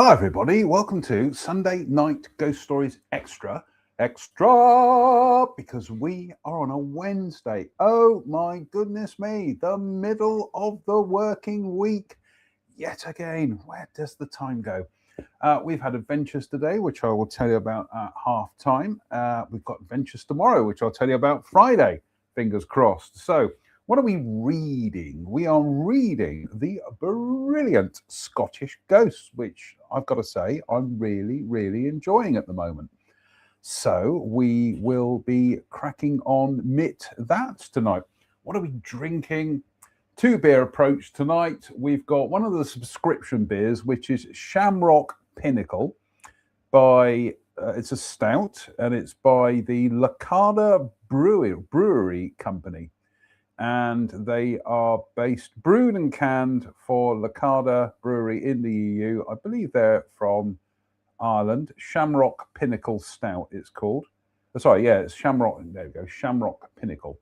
Hi, everybody. Welcome to Sunday Night Ghost Stories Extra, because we are on a Wednesday. Oh, my goodness me, the middle of the working week. Yet again, where does the time go? We've had adventures today, which I will tell you about at half time. We've got adventures tomorrow, which I'll tell you about Friday. Fingers crossed. So, what are we reading? We are reading the brilliant Scottish Ghosts, which I've got to say I'm really enjoying at the moment. So we will be cracking on that tonight. What are we drinking? Two beer approach tonight. We've got one of the subscription beers, which is Shamrock Pinnacle by it's a stout, and it's by the Lacada Brewery Company, and they are brewed and canned for Lacada Brewery in the EU. I believe they're from Ireland. Shamrock Pinnacle Stout, it's called. Sorry, yeah, it's Shamrock. There we go, Shamrock Pinnacle.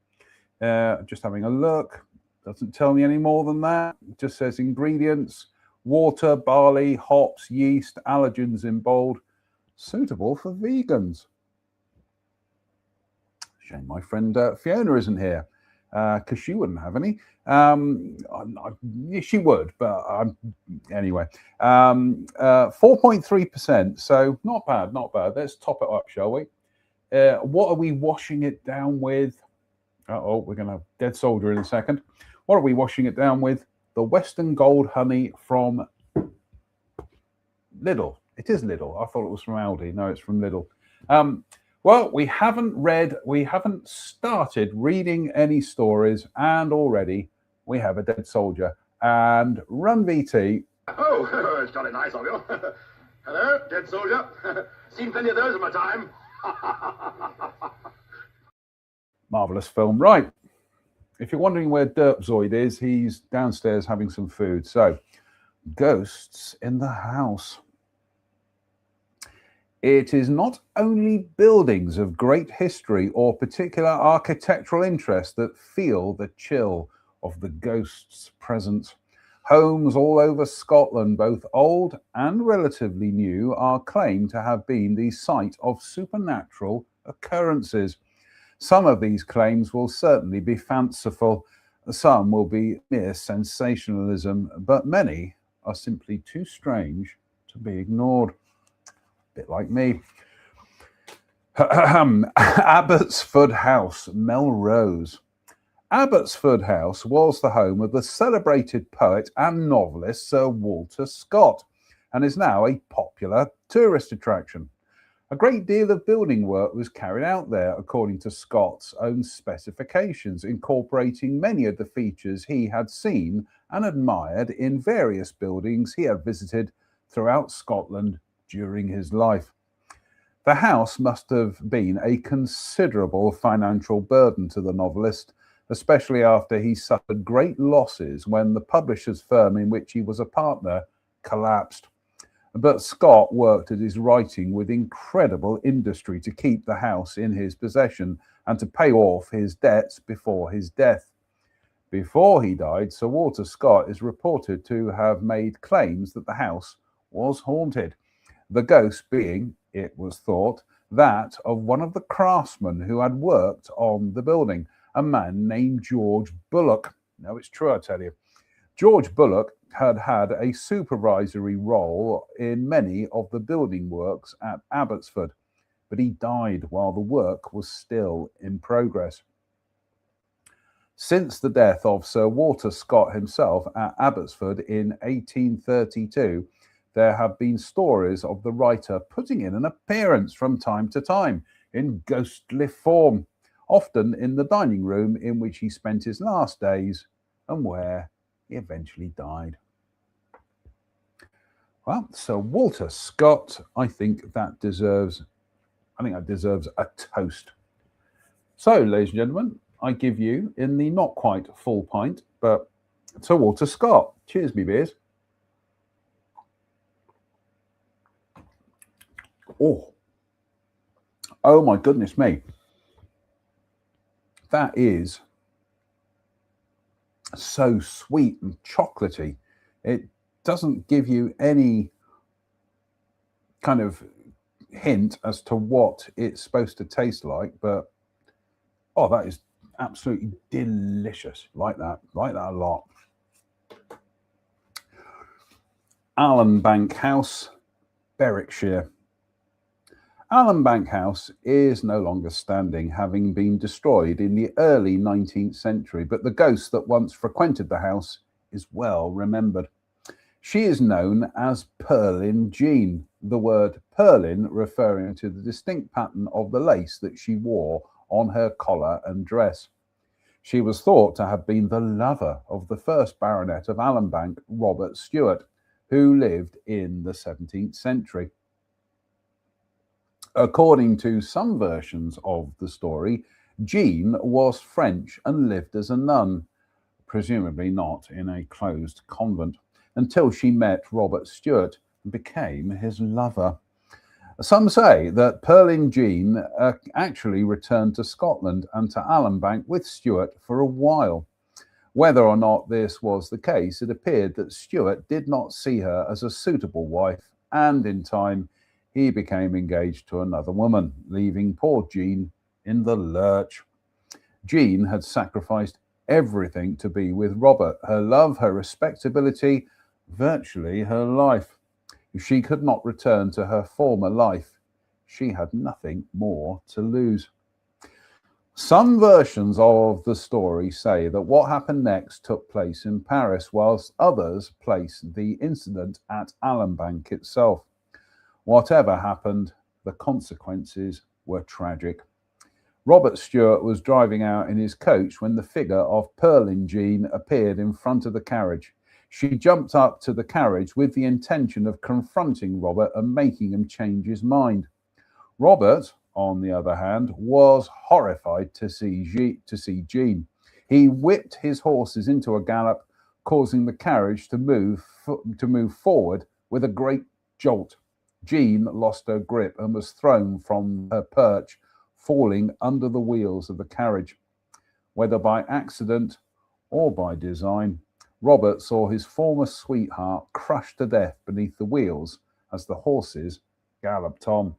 Just having a look. Doesn't tell me any more than that. It just says ingredients: water, barley, hops, yeast, allergens in bold. Suitable for vegans. Shame my friend Fiona isn't here, because she wouldn't have any. She would, but anyway. 4.3%, so not bad, not bad. Let's top it up, shall we? What are we washing it down with? Uh-oh, we're going to have Dead Soldier in a second. What are we washing it down with? The Western Gold Honey from Lidl. It is Lidl. I thought it was from Aldi. No, it's from Lidl. Well, we haven't started reading any stories, and already we have a dead soldier. And Run VT. Oh, it's jolly nice of you. Hello, dead soldier. Seen plenty of those in my time. Marvellous film. Right. If you're wondering where Derpzoid is, he's downstairs having some food. So, ghosts in the house. It is not only buildings of great history or particular architectural interest that feel the chill of the ghost's presence. Homes all over Scotland, both old and relatively new, are claimed to have been the site of supernatural occurrences. Some of these claims will certainly be fanciful, some will be mere sensationalism, but many are simply too strange to be ignored. Bit like me. Abbotsford House, Melrose. Abbotsford House was the home of the celebrated poet and novelist Sir Walter Scott, and is now a popular tourist attraction. A great deal of building work was carried out there according to Scott's own specifications, incorporating many of the features he had seen and admired in various buildings he had visited throughout Scotland during his life. The house must have been a considerable financial burden to the novelist, especially after he suffered great losses when the publisher's firm in which he was a partner collapsed. But Scott worked at his writing with incredible industry to keep the house in his possession and to pay off his debts before his death. Before he died, Sir Walter Scott is reported to have made claims that the house was haunted, the ghost being, it was thought, that of one of the craftsmen who had worked on the building, a man named George Bullock. No, it's true, I tell you. George Bullock had had a supervisory role in many of the building works at Abbotsford, but he died while the work was still in progress. Since the death of Sir Walter Scott himself at Abbotsford in 1832, there have been stories of the writer putting in an appearance from time to time in ghostly form, often in the dining room in which he spent his last days and where he eventually died. Well, Sir Walter Scott, I think that deserves a toast. So, ladies and gentlemen, I give you, in the not quite full pint, but Sir Walter Scott. Cheers, me beers. Oh my goodness me. That is so sweet and chocolatey. It doesn't give you any kind of hint as to what it's supposed to taste like, but oh, that is absolutely delicious. Like that a lot. Allenbank House, Berwickshire. Allenbank House is no longer standing, having been destroyed in the early 19th century, but the ghost that once frequented the house is well remembered. She is known as Pearlin Jean, the word Pearlin referring to the distinct pattern of the lace that she wore on her collar and dress. She was thought to have been the lover of the first Baronet of Allenbank, Robert Stewart, who lived in the 17th century. According to some versions of the story, Jean was French and lived as a nun, presumably not in a closed convent, until she met Robert Stewart and became his lover. Some say that Pearlin Jean actually returned to Scotland and to Allenbank with Stewart for a while. Whether or not this was the case, it appeared that Stewart did not see her as a suitable wife, and in time he became engaged to another woman, leaving poor Jean in the lurch. Jean had sacrificed everything to be with Robert, her love, her respectability, virtually her life. If she could not return to her former life, she had nothing more to lose. Some versions of the story say that what happened next took place in Paris, whilst others place the incident at Allenbank itself. Whatever happened, the consequences were tragic. Robert Stewart was driving out in his coach when the figure of Pearlin Jean appeared in front of the carriage. She jumped up to the carriage with the intention of confronting Robert and making him change his mind. Robert, on the other hand, was horrified to see Jean. He whipped his horses into a gallop, causing the carriage to move forward with a great jolt. Jean lost her grip and was thrown from her perch, falling under the wheels of the carriage. Whether by accident or by design, Robert saw his former sweetheart crushed to death beneath the wheels as the horses galloped on.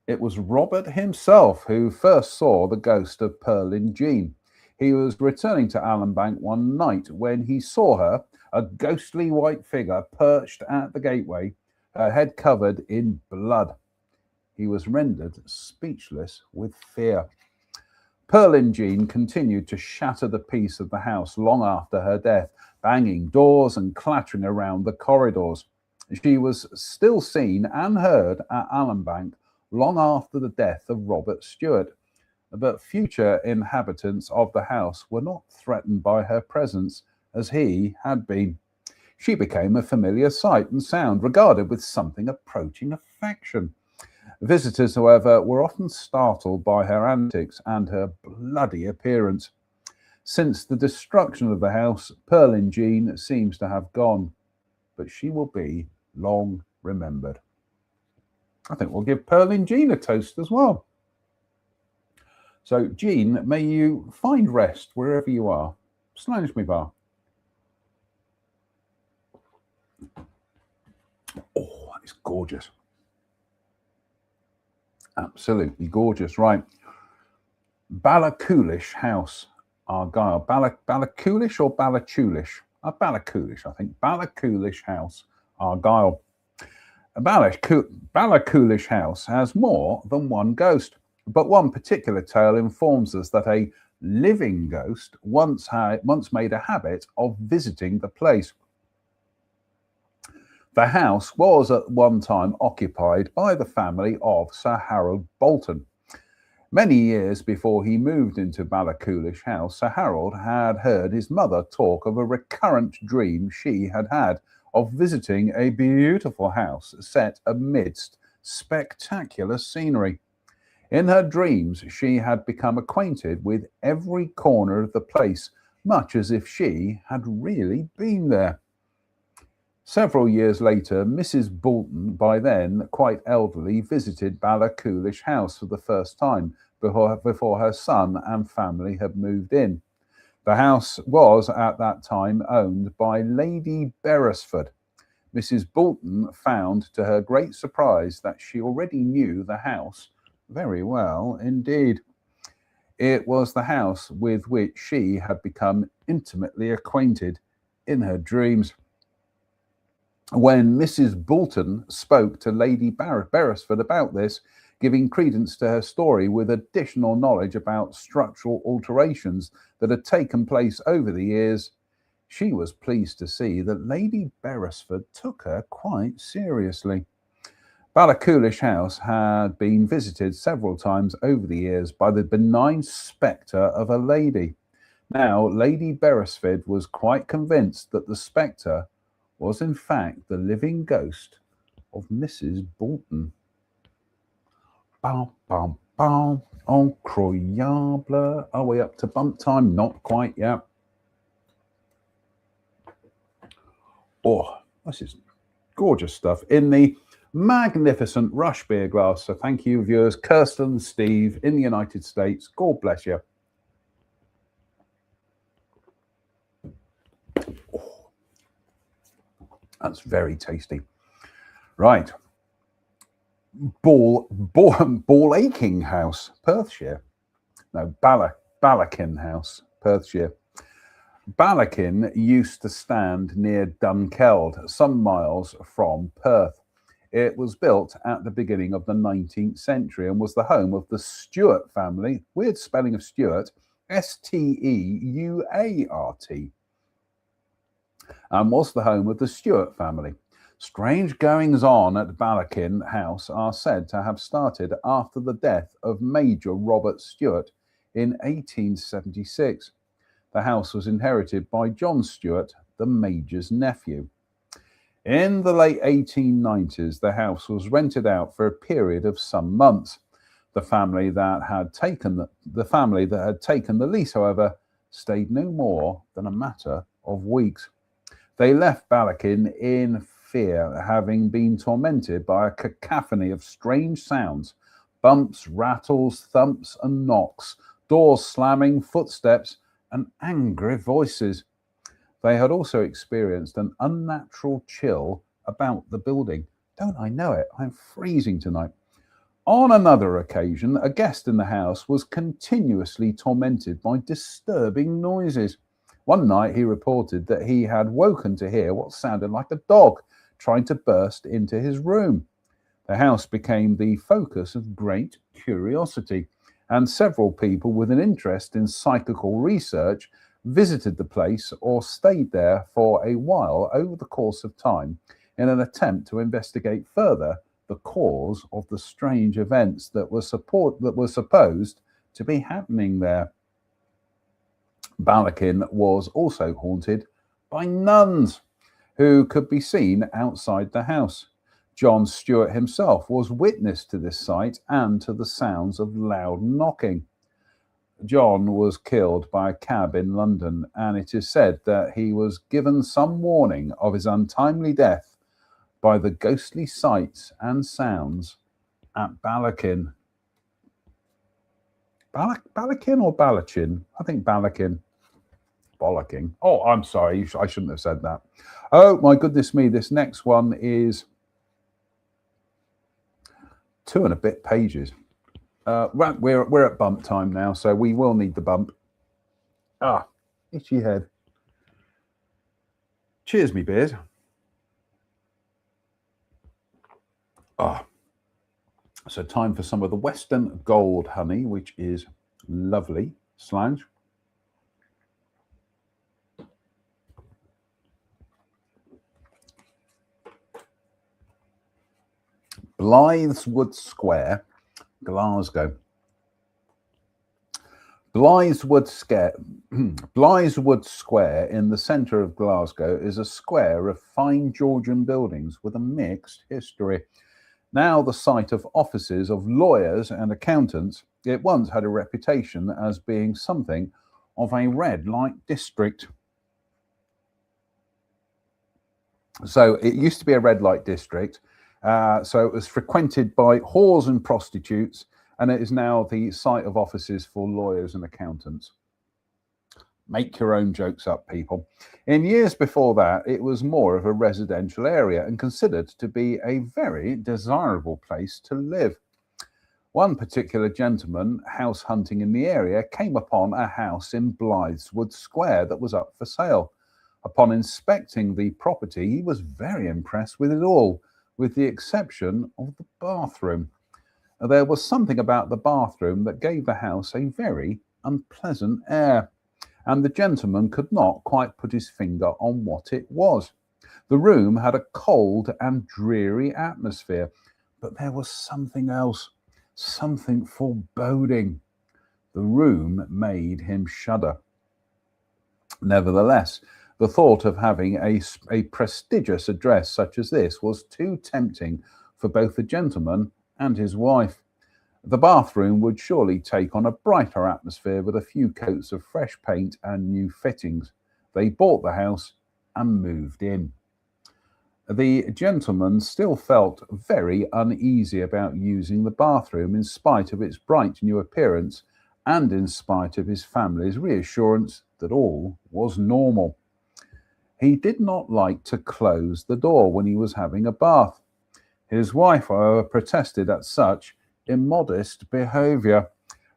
It was Robert himself who first saw the ghost of Pearlin Jean. He was returning to Allenbank one night when he saw her, a ghostly white figure perched at the gateway, her head covered in blood. He was rendered speechless with fear. Pearlin Jean continued to shatter the peace of the house long after her death, banging doors and clattering around the corridors. She was still seen and heard at Allenbank long after the death of Robert Stewart, but future inhabitants of the house were not threatened by her presence as he had been. She became a familiar sight and sound, regarded with something approaching affection. Visitors, however, were often startled by her antics and her bloody appearance. Since the destruction of the house, Pearlin Jean seems to have gone, but she will be long remembered. I think we'll give Pearlin Jean a toast as well. So, Jean, may you find rest wherever you are. Slàinte mhath. Oh, that is gorgeous. Absolutely gorgeous. Right. Ballachulish House, Argyll. Ballachulish or Ballachulish? Ballachulish, I think. Ballachulish House, Argyll. Ballachulish House has more than one ghost, but one particular tale informs us that a living ghost once made a habit of visiting the place. The house was at one time occupied by the family of Sir Harold Bolton. Many years before he moved into Ballachulish House, Sir Harold had heard his mother talk of a recurrent dream she had had of visiting a beautiful house set amidst spectacular scenery. In her dreams, she had become acquainted with every corner of the place, much as if she had really been there. Several years later, Mrs. Bolton, by then quite elderly, visited Ballachulish House for the first time before her son and family had moved in. The house was at that time owned by Lady Beresford. Mrs. Bolton found to her great surprise that she already knew the house very well indeed. It was the house with which she had become intimately acquainted in her dreams. When Mrs. Bolton spoke to Lady Beresford about this, giving credence to her story with additional knowledge about structural alterations that had taken place over the years, she was pleased to see that Lady Beresford took her quite seriously. Ballachulish House had been visited several times over the years by the benign spectre of a lady. Now, Lady Beresford was quite convinced that the spectre was in fact the living ghost of Mrs. Bolton. Bum, bum, bum. Incroyable. Are we up to bump time? Not quite yet. Oh, this is gorgeous stuff in the magnificent Rush beer glass. So thank you, viewers. Kirsten and Steve in the United States. God bless you. Oh, that's very tasty. Right. Ball Aching House, Perthshire. No, Ballakin House, Perthshire. Ballakin used to stand near Dunkeld, some miles from Perth. It was built at the beginning of the 19th century and was the home of the Stuart family, weird spelling of Stuart, Steuart, and was the home of the Stuart family. Strange goings on at Ballakin House are said to have started after the death of Major Robert Stuart in 1876. The house was inherited by John Stuart, the Major's nephew. In the late 1890s, the house was rented out for a period of some months. The family that had taken the lease, however, stayed no more than a matter of weeks. They left Ballakin in fear, having been tormented by a cacophony of strange sounds: bumps, rattles, thumps, and knocks, doors slamming, footsteps, and angry voices. They had also experienced an unnatural chill about the building. Don't I know it? I'm freezing tonight. On another occasion, a guest in the house was continuously tormented by disturbing noises. One night he reported that he had woken to hear what sounded like a dog trying to burst into his room. The house became the focus of great curiosity, and several people with an interest in psychical research visited the place or stayed there for a while over the course of time in an attempt to investigate further the cause of the strange events that were supposed to be happening there. Ballakin was also haunted by nuns who could be seen outside the house. John Stuart himself was witness to this sight and to the sounds of loud knocking. John was killed by a cab in London, and it is said that he was given some warning of his untimely death by the ghostly sights and sounds at Ballakin. Ballakin or Ballachin? I think Ballakin. Bollocking. Oh, I'm sorry. I shouldn't have said that. Oh, my goodness me. This next one is 2 and a bit pages. We're at bump time now, so we will need the bump. Ah, itchy head. Cheers, me beers. Ah, so time for some of the Western Gold honey, which is lovely. Slange. Blytheswood Square, Glasgow. Blytheswood Square in the centre of Glasgow is a square of fine Georgian buildings with a mixed history. Now the site of offices of lawyers and accountants, it once had a reputation as being something of a red light district. So it used to be a red light district. So it was frequented by whores and prostitutes, and it is now the site of offices for lawyers and accountants. Make your own jokes up, people. In years before that, it was more of a residential area and considered to be a very desirable place to live. One particular gentleman, house hunting in the area, came upon a house in Blytheswood Square that was up for sale. Upon inspecting the property, he was very impressed with it all, with the exception of the bathroom. There was something about the bathroom that gave the house a very unpleasant air, and the gentleman could not quite put his finger on what it was. The room had a cold and dreary atmosphere, but there was something else, something foreboding. The room made him shudder. Nevertheless, the thought of having a prestigious address such as this was too tempting for both the gentleman and his wife. The bathroom would surely take on a brighter atmosphere with a few coats of fresh paint and new fittings. They bought the house and moved in. The gentleman still felt very uneasy about using the bathroom in spite of its bright new appearance and in spite of his family's reassurance that all was normal. He did not like to close the door when he was having a bath. His wife, however, protested at such immodest behaviour.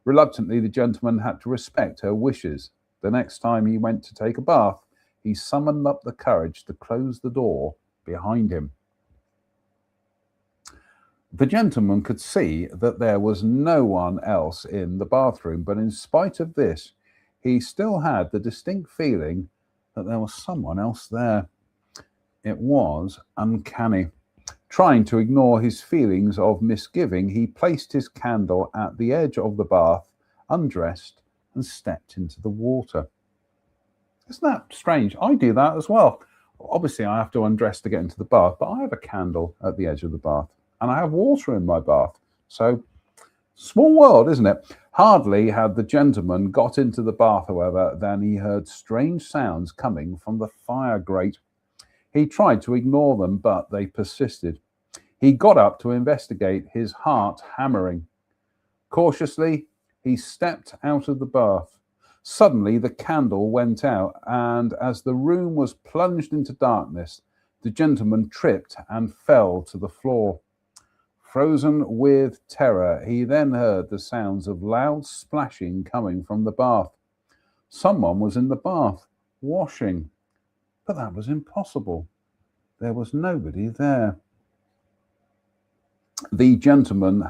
Reluctantly, the gentleman had to respect her wishes. The next time he went to take a bath, he summoned up the courage to close the door behind him. The gentleman could see that there was no one else in the bathroom, but in spite of this, he still had the distinct feeling that there was someone else there. It was uncanny. Trying to ignore his feelings of misgiving, he placed his candle at the edge of the bath, undressed, and stepped into the water. Isn't that strange? I do that as well. Obviously, I have to undress to get into the bath, but I have a candle at the edge of the bath, and I have water in my bath. So, small world, isn't it? Hardly had the gentleman got into the bath, however, than he heard strange sounds coming from the fire grate. He tried to ignore them, but they persisted. He got up to investigate, his heart hammering. Cautiously, he stepped out of the bath. Suddenly, the candle went out, and as the room was plunged into darkness, the gentleman tripped and fell to the floor. Frozen with terror, he then heard the sounds of loud splashing coming from the bath. Someone was in the bath, washing. But that was impossible. There was nobody there. The gentleman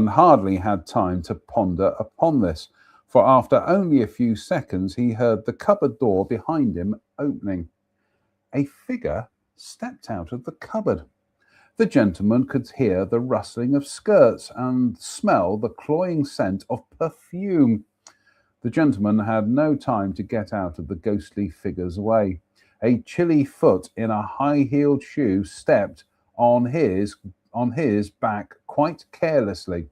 hardly had time to ponder upon this, for after only a few seconds he heard the cupboard door behind him opening. A figure stepped out of the cupboard. The gentleman could hear the rustling of skirts and smell the cloying scent of perfume. The gentleman had no time to get out of the ghostly figure's way. A chilly foot in a high-heeled shoe stepped on his back quite carelessly.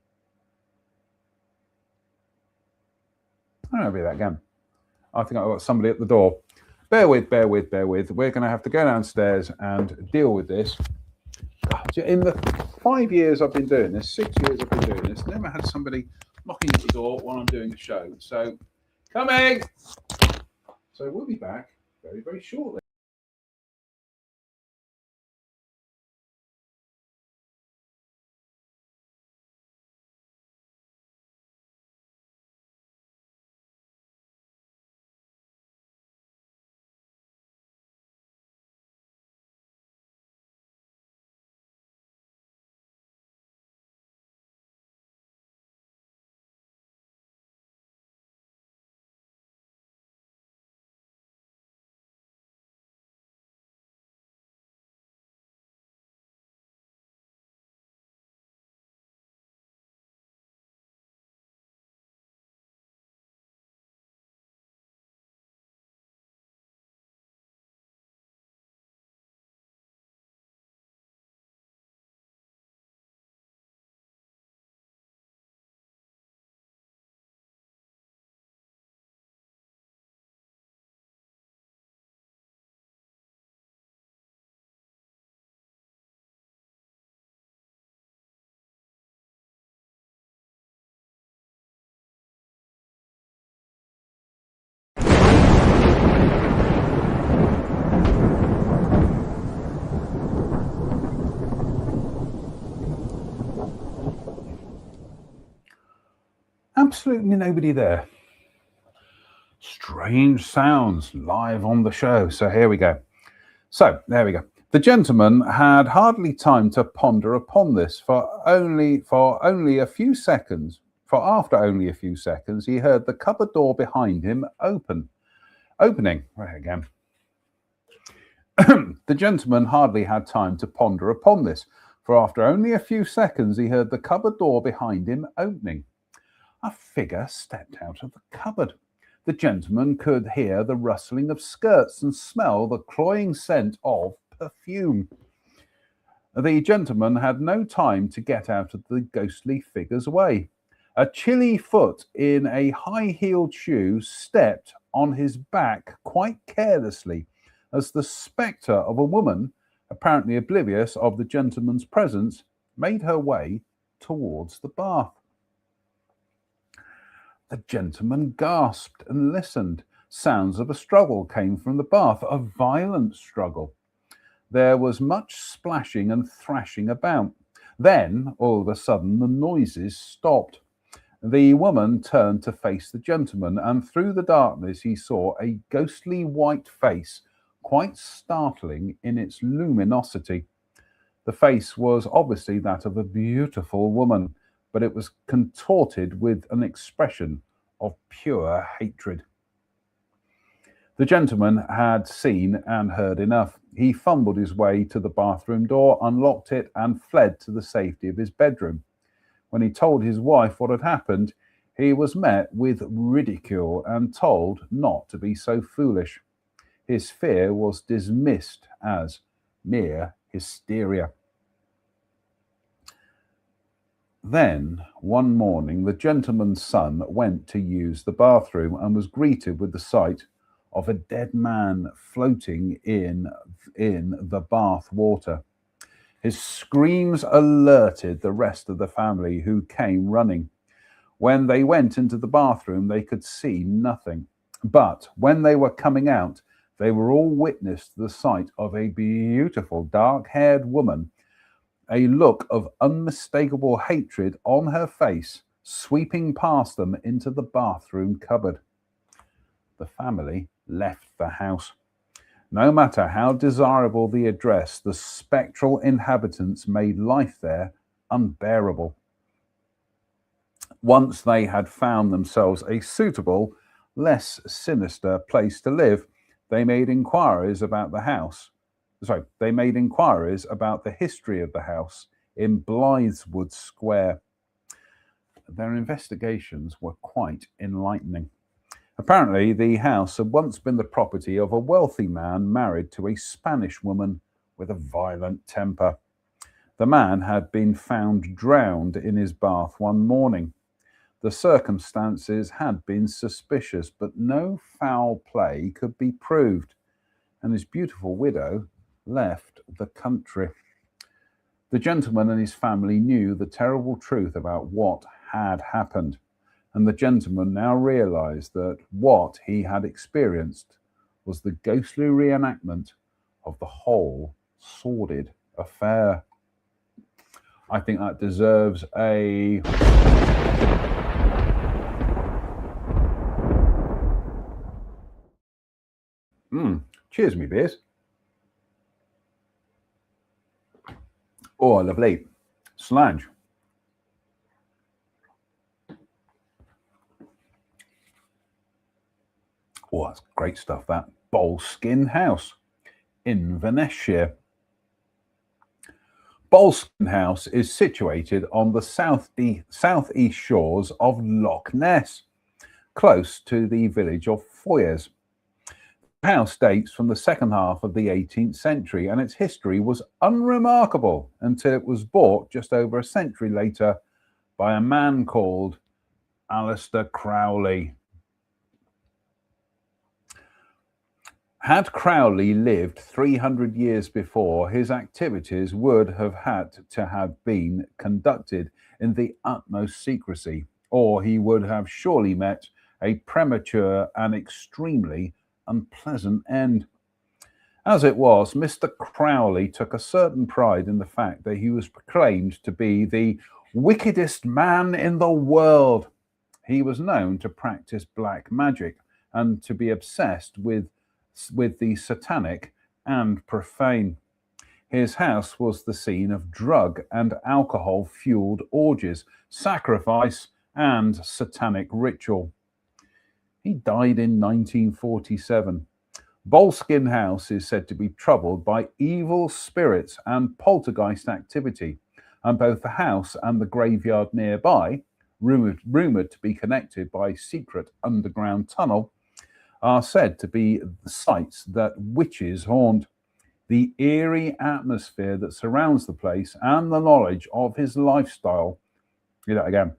I don't know, read that again. I think I've got somebody at the door. Bear with. We're going to have to go downstairs and deal with this. God, in the 5 years I've been doing this, 6 years I've been doing this, never had somebody knocking at the door while I'm doing a show. So, coming! So we'll be back very, very shortly. absolutely nobody there. Strange sounds live on the show. So here we go. So there we go. The gentleman had hardly time to ponder upon this, for only a few seconds. For after only a few seconds, he heard the cupboard door behind him opening. Right again. The gentleman hardly had time to ponder upon this, for after only a few seconds, he heard the cupboard door behind him opening. A figure stepped out of the cupboard. The gentleman could hear the rustling of skirts and smell the cloying scent of perfume. The gentleman had no time to get out of the ghostly figure's way. A chilly foot in a high-heeled shoe stepped on his back quite carelessly as the spectre of a woman, apparently oblivious of the gentleman's presence, made her way towards the bath. The gentleman gasped and listened. Sounds of a struggle came from the bath, a violent struggle. There was much splashing and thrashing about. Then, all of a sudden, the noises stopped. The woman turned to face the gentleman, and through the darkness he saw a ghostly white face, quite startling in its luminosity. The face was obviously that of a beautiful woman, but it was contorted with an expression of pure hatred. The gentleman had seen and heard enough. He fumbled his way to the bathroom door, unlocked it, and fled to the safety of his bedroom. When he told his wife what had happened, he was met with ridicule and told not to be so foolish. His fear was dismissed as mere hysteria. Then, one morning, the gentleman's son went to use the bathroom and was greeted with the sight of a dead man floating in the bath water. His screams alerted the rest of the family, who came running. When they went into the bathroom, they could see nothing. But when they were coming out, they were all witness to the sight of a beautiful dark-haired woman, a look of unmistakable hatred on her face, sweeping past them into the bathroom cupboard. The family left the house. No matter how desirable the address, the spectral inhabitants made life there unbearable. Once they had found themselves a suitable, less sinister place to live, they made inquiries about the house. They made inquiries about the history of the house in Blytheswood Square. Their investigations were quite enlightening. Apparently, the house had once been the property of a wealthy man married to a Spanish woman with a violent temper. The man had been found drowned in his bath one morning. The circumstances had been suspicious, but no foul play could be proved, and his beautiful widow left the country. The gentleman and his family knew the terrible truth about what had happened, and the gentleman now realized that what he had experienced was the ghostly reenactment of the whole sordid affair. I think that deserves a... Cheers, me beers. Oh, lovely. Slange. Oh, that's great stuff, that. Boleskine House in Inverness. Boleskine House is situated on the southeast shores of Loch Ness, close to the village of Foyers. The house dates from the second half of the 18th century, and its history was unremarkable until it was bought just over a century later by a man called Alistair Crowley. Had Crowley lived 300 years before, his activities would have had to have been conducted in the utmost secrecy, or he would have surely met a premature and extremely unpleasant end. As it was, Mr. Crowley took a certain pride in the fact that he was proclaimed to be the wickedest man in the world. he was known to practice black magic and to be obsessed with the satanic and profane. His house was the scene of drug and alcohol fueled orgies, sacrifice, and satanic ritual. He died in 1947. Boleskine House is said to be troubled by evil spirits and poltergeist activity, and both the house and the graveyard nearby, rumoured to be connected by a secret underground tunnel, are said to be the sites that witches haunt. The eerie atmosphere that surrounds the place and the knowledge of his lifestyle. Do that again.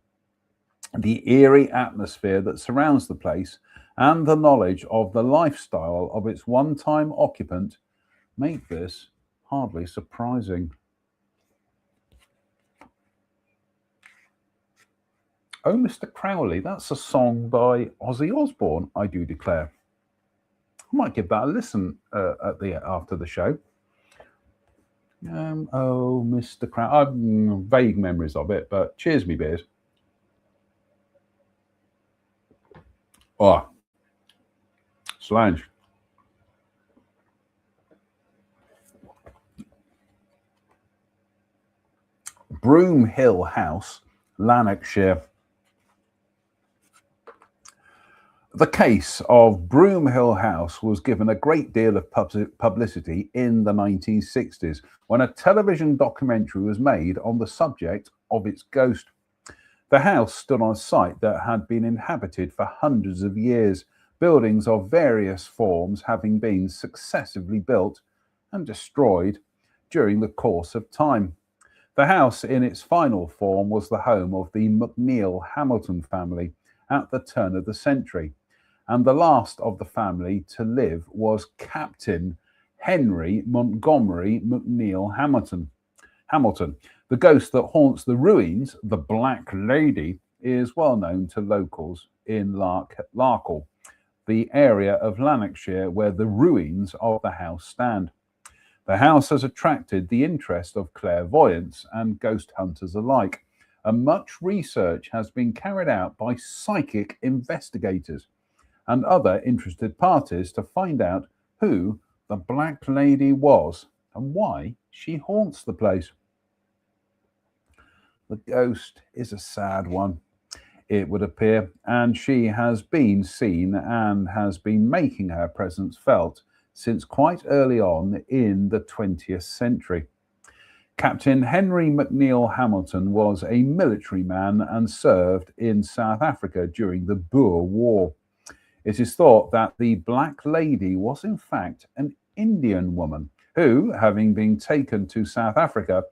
The eerie atmosphere that surrounds the place and the knowledge of the lifestyle of its one-time occupant make this hardly surprising. Oh, Mr. Crowley, that's a song by Ozzy Osbourne, I do declare. I might give that a listen after the show. Oh, Mr. Crowley. I've vague memories of it, but cheers me beers. Oh, Slange. Broom Hill House, Lanarkshire. The case of Broom Hill House was given a great deal of publicity in the 1960s when a television documentary was made on the subject of its ghost. The house stood on a site that had been inhabited for hundreds of years, buildings of various forms having been successively built and destroyed during the course of time. The house in its final form was the home of the McNeill Hamilton family at the turn of the century, and the last of the family to live was Captain Henry Montgomery McNeill Hamilton. The ghost that haunts the ruins, the Black Lady, is well known to locals in Larkle, the area of Lanarkshire where the ruins of the house stand. The house has attracted the interest of clairvoyants and ghost hunters alike, and much research has been carried out by psychic investigators and other interested parties to find out who the Black Lady was and why she haunts the place. The ghost is a sad one, it would appear, and she has been seen and has been making her presence felt since quite early on in the 20th century. Captain Henry McNeill Hamilton was a military man and served in South Africa during the Boer War. It is thought that the Black Lady was in fact an Indian woman who, having been taken to South Africa,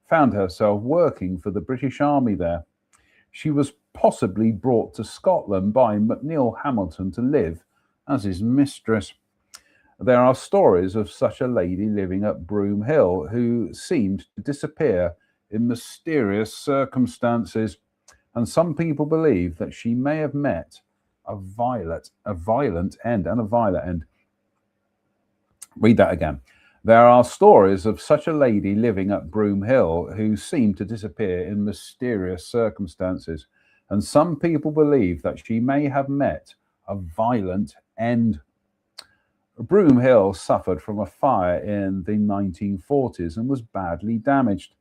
found herself working for the British Army there. She was possibly brought to Scotland by McNeill Hamilton to live as his mistress. There are stories of such a lady living at Broom Hill who seemed to disappear in mysterious circumstances, and some people believe that she may have met a violent end. Read that again. There are stories of such a lady living at Broom Hill who seemed to disappear in mysterious circumstances, and some people believe that she may have met a violent end. Broom Hill suffered from a fire in the 1940s and was badly damaged.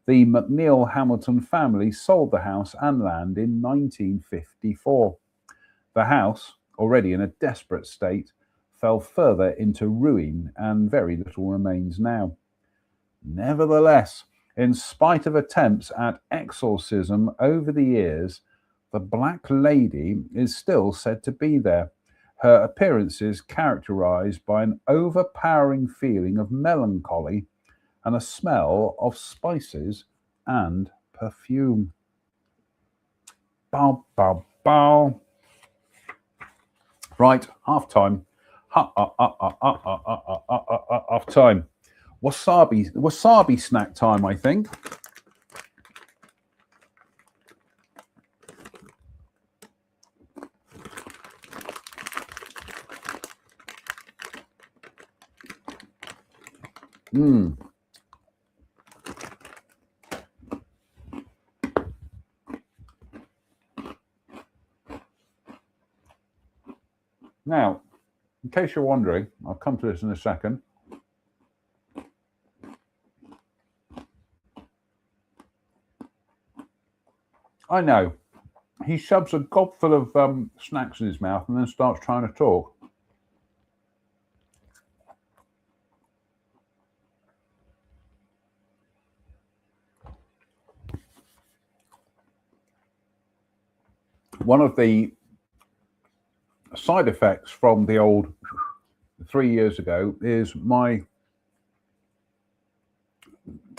The McNeill Hamilton family sold the house and land in 1954. The house, already in a desperate state, fell further into ruin and very little remains now. Nevertheless, in spite of attempts at exorcism over the years, the Black Lady is still said to be there. Her appearance is characterized by an overpowering feeling of melancholy and a smell of spices and perfume. Bow, bow, bow. Right, half time. Half time. Wasabi snack time, I think. case you're wondering, I'll come to this in a second. I know. He shoves a gobful of snacks in his mouth and then starts trying to talk. One of the side effects from the old 3 years ago is my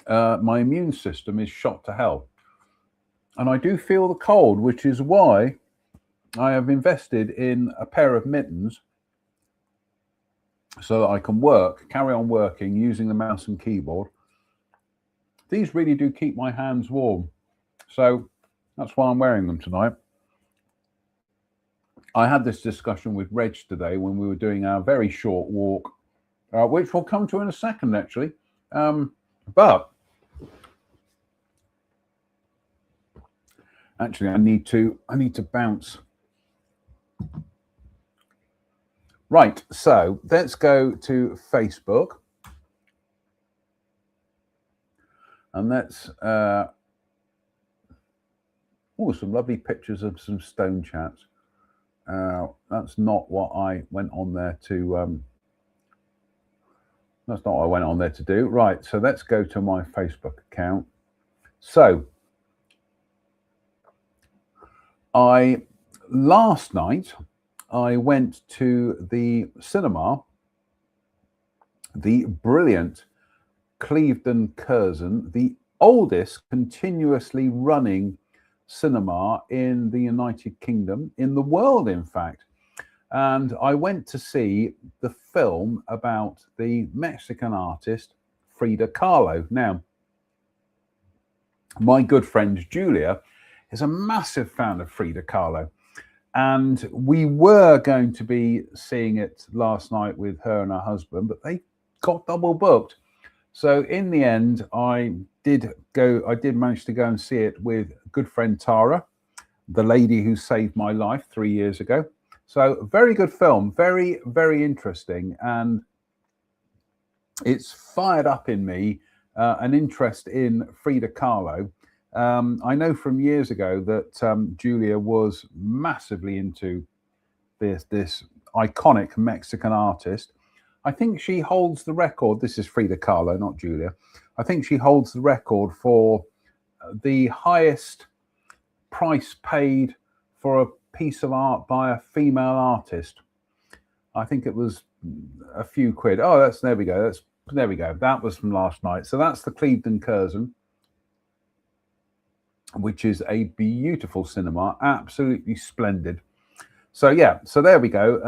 immune system is shot to hell. And I do feel the cold, which is why I have invested in a pair of mittens so that I can carry on working using the mouse and keyboard. These really do keep my hands warm. So that's why I'm wearing them tonight. I had this discussion with Reg today when we were doing our very short walk, which we'll come to in a second, actually. But actually, I need to bounce. Right, so let's go to Facebook. And let's some lovely pictures of some stone chats. That's not what I went on there to that's not what I went on there to do. Right, so let's go to my Facebook account. So last night I went to the cinema, the brilliant Cliveden Curzon, the oldest continuously running cinema in the United Kingdom, in the world, in fact. And I went to see the film about the Mexican artist Frida Kahlo. Now, my good friend Julia is a massive fan of Frida Kahlo, and we were going to be seeing it last night with her and her husband, but they got double booked. So in the end, I did manage to go and see it with good friend Tara, the lady who saved my life 3 years ago. So very good film, very, very interesting. And it's fired up in me an interest in Frida Kahlo. I know from years ago that Julia was massively into this iconic Mexican artist. I think she holds the record. This is Frida Kahlo, not Julia. I think she holds the record for the highest price paid for a piece of art by a female artist. I think it was a few quid. Oh, there we go. There we go. That was from last night. So that's the Cliveden Curzon, which is a beautiful cinema, absolutely splendid. So yeah, so there we go.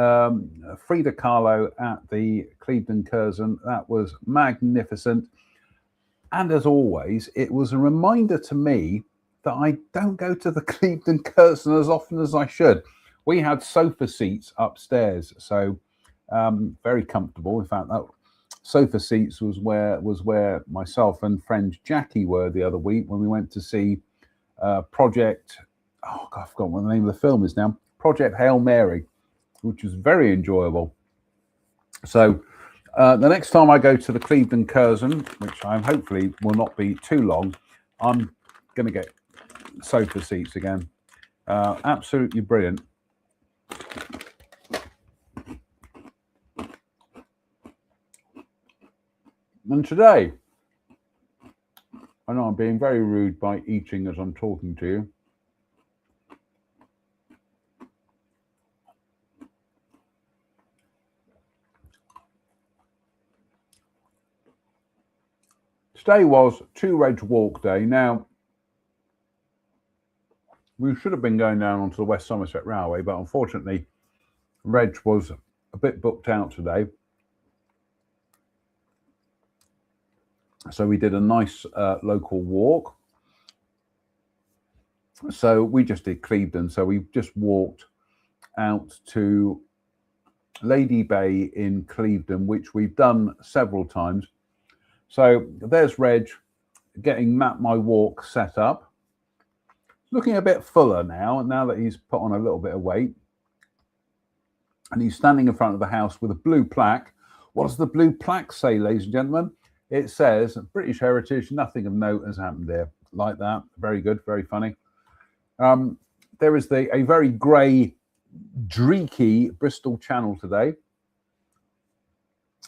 Frida Kahlo at the Cliveden Curzon. That was magnificent. And as always, it was a reminder to me that I don't go to the Cliveden Curzon as often as I should. We had sofa seats upstairs, so very comfortable. In fact, that sofa seats was where myself and friend Jackie were the other week when we went to see Project. Oh God, I've forgotten what the name of the film is now. Project Hail Mary, which was very enjoyable. So the next time I go to the Cliveden Curzon, which I hopefully will not be too long, I'm going to get sofa seats again. Absolutely brilliant. And today, I know I'm being very rude by eating as I'm talking to you. Today was Two Reg Walk Day. Now, we should have been going down onto the West Somerset Railway, but unfortunately, Reg was a bit booked out today. So we did a nice local walk. So we just did Cliveden. So we just walked out to Lady Bay in Cliveden, which we've done several times. So there's Reg getting Map My Walk set up. Looking a bit fuller now that he's put on a little bit of weight. and he's standing in front of the house with a blue plaque. What does the blue plaque say, ladies and gentlemen? It says, British heritage, nothing of note has happened there. Like that. Very good, very funny. There is a very grey, dreaky Bristol Channel today.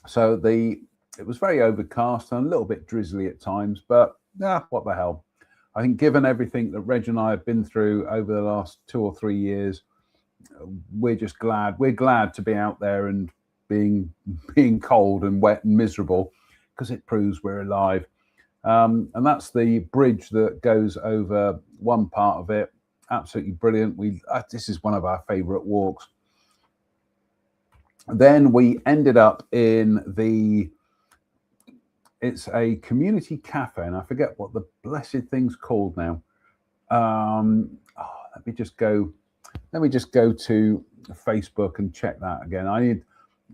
So it was very overcast and a little bit drizzly at times, but what the hell. I think given everything that Reg and I have been through over the last 2 or 3 years, we're just glad. We're glad to be out there and being cold and wet and miserable, because it proves we're alive. And that's the bridge that goes over one part of it. Absolutely brilliant. This is one of our favourite walks. Then we ended up in it's a community cafe, and I forget what the blessed thing's called now. Let me just go to Facebook and check that again. I need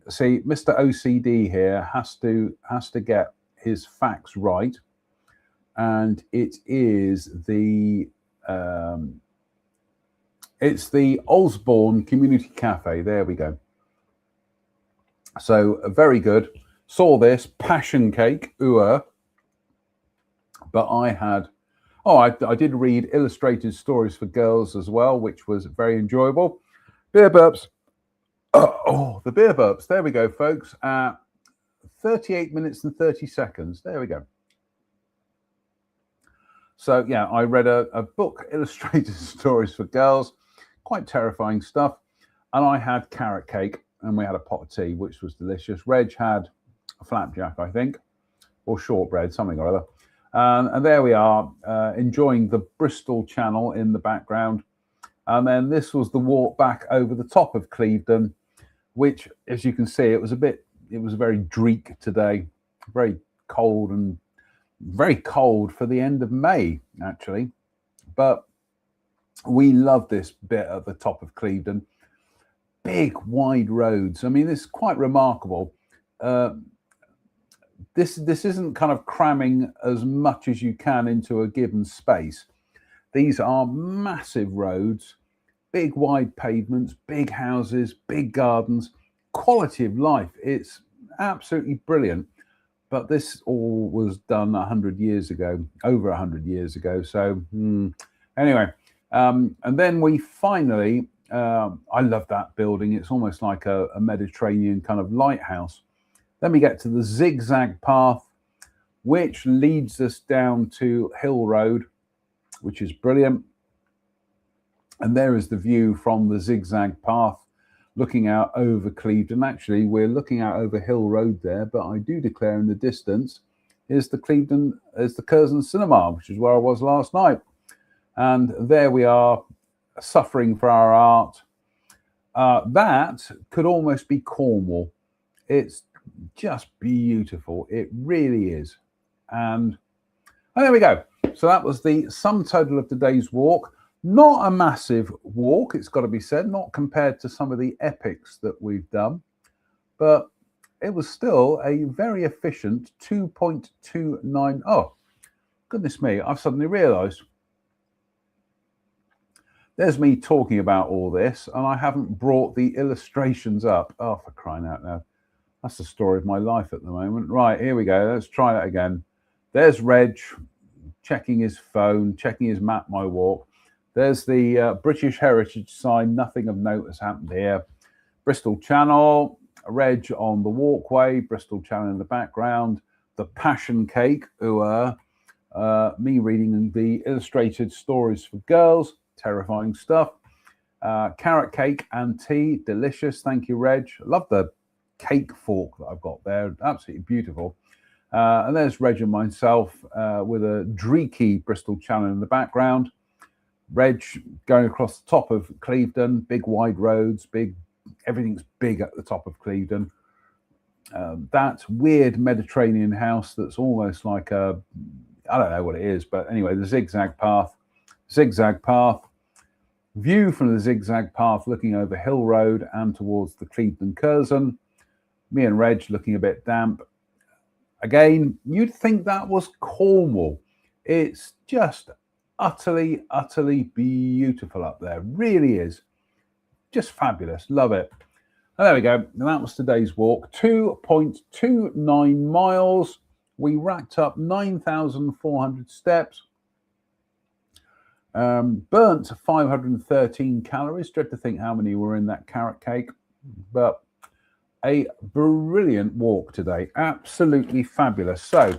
see Mr. OCD here has to get his facts right, and it is it's the Osborne Community Cafe. There we go. So very good. Saw this passion cake, but I did read illustrated stories for girls as well, which was very enjoyable. Beer burps. The beer burps. There we go, folks. 38 minutes and 30 seconds. There we go. So yeah, I read a book, illustrated stories for girls, quite terrifying stuff. And I had carrot cake, and we had a pot of tea, which was delicious. Reg had a flapjack, I think, or shortbread, something or other. And there we are, enjoying the Bristol Channel in the background. And then this was the walk back over the top of Clevedon, which, as you can see, it was very dreek today, very cold, and very cold for the end of May, actually. But we love this bit at the top of Clevedon. Big, wide roads. I mean, it's quite remarkable. This isn't kind of cramming as much as you can into a given space. These are massive roads, big, wide pavements, big houses, big gardens, quality of life. It's absolutely brilliant. But this all was done 100 years ago, over 100 years ago. So anyway, and then we finally, I love that building. It's almost like a Mediterranean kind of lighthouse. Then we get to the zigzag path, which leads us down to Hill Road, which is brilliant. And there is the view from the zigzag path, looking out over Clevedon. Actually, we're looking out over Hill Road there, but I do declare in the distance is the Curzon Cinema, which is where I was last night. And there we are, suffering for our art. That could almost be Cornwall. It's just beautiful. It really is. And there we go. So that was the sum total of today's walk. Not a massive walk, it's got to be said, not compared to some of the epics that we've done, but it was still a very efficient 2.29. Oh, goodness me, I've suddenly realised. There's me talking about all this, and I haven't brought the illustrations up. Oh, for crying out loud. That's the story of my life at the moment. Right, here we go. Let's try that again. There's Reg checking his phone, checking his Map My Walk. There's the British Heritage sign. Nothing of note has happened here. Bristol Channel, Reg on the walkway, Bristol Channel in the background. The passion cake, me reading the illustrated stories for girls. Terrifying stuff. Carrot cake and tea, delicious. Thank you, Reg. Love the cake fork that I've got there. Absolutely beautiful. And there's Reg and myself with a dreaky Bristol Channel in the background. Reg going across the top of Clevedon, big wide roads, everything's big at the top of Clevedon. That weird Mediterranean house that's almost like I don't know what it is, but anyway, the zigzag path, view from the zigzag path looking over Hill Road and towards the Clevedon Curzon. Me and Reg looking a bit damp. Again, you'd think that was Cornwall. It's just utterly, utterly beautiful up there. Really is. Just fabulous. Love it. And there we go. And that was today's walk. 2.29 miles. We racked up 9,400 steps. Burnt 513 calories. Dread to think how many were in that carrot cake. But a brilliant walk today. Absolutely fabulous. So,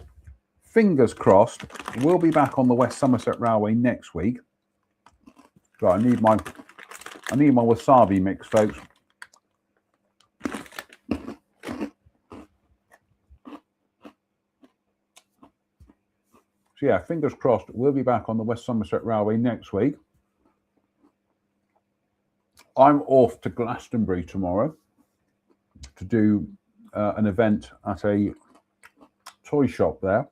fingers crossed, we'll be back on the West Somerset Railway next week. So I need my wasabi mix, folks. So yeah, fingers crossed, we'll be back on the West Somerset Railway next week. I'm off to Glastonbury tomorrow to do an event at a toy shop there,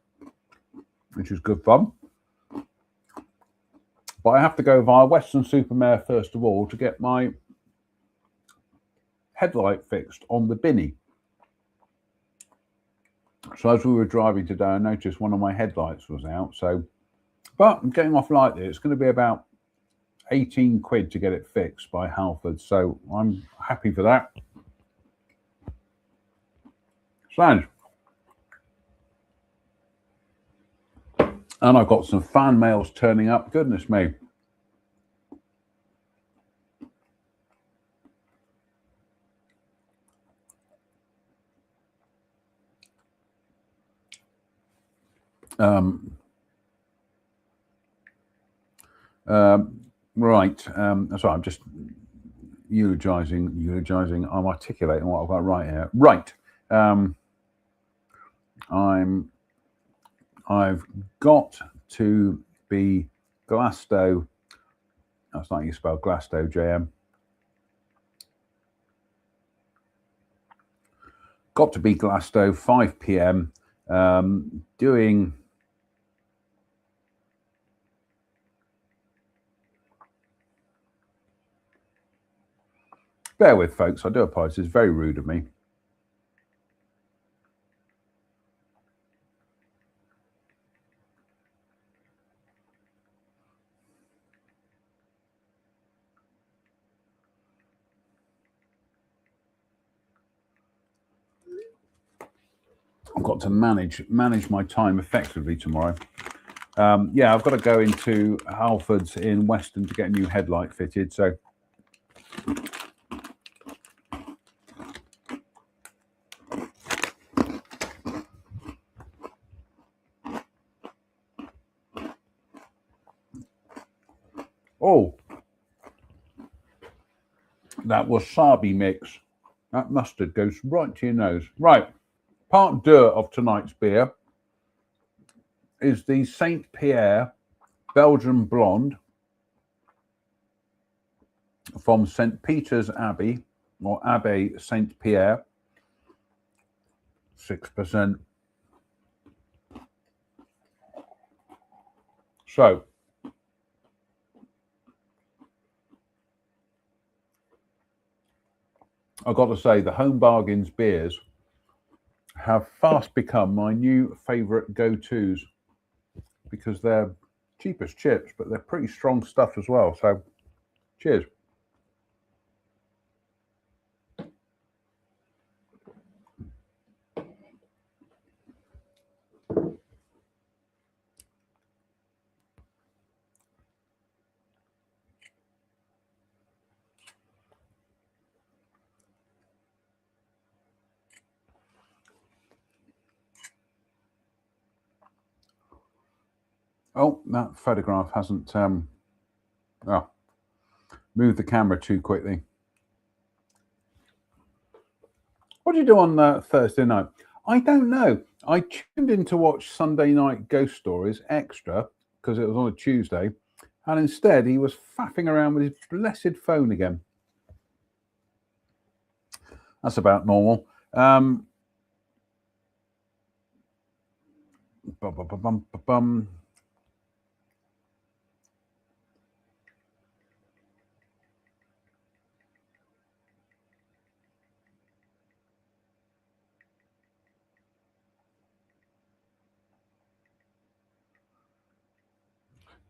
which is good fun. But I have to go via Weston-super-Mare first of all to get my headlight fixed on the Binny. So as we were driving today, I noticed one of my headlights was out. But I'm getting off lightly. It's going to be about 18 quid to get it fixed by Halford. So I'm happy for that. Sounds. And I've got some fan mails turning up. Goodness me. Right. Sorry, I'm just eulogizing. I'm articulating what I've got right here. Right. I've got to be Glasto. That's not how you spell Glasto, JM. Got to be Glasto, 5 p.m. Doing bear with, folks. I do apologize. It's very rude of me. I've got to manage my time effectively tomorrow. Yeah, I've got to go into Halford's in Weston to get a new headlight fitted. So oh, that wasabi mix, that mustard goes right to your nose. Right, part deux of tonight's beer is the Saint Pierre Belgian Blonde from St. Peter's Abbey, or Abbey Saint Pierre, 6%. So, I've got to say, the Home Bargains beers have fast become my new favourite go-tos because they're cheap as chips, but they're pretty strong stuff as well. So, cheers. Oh, that photograph hasn't moved the camera too quickly. What did you do on Thursday night? I don't know. I tuned in to watch Sunday Night Ghost Stories Extra because it was on a Tuesday, and instead he was faffing around with his blessed phone again. That's about normal.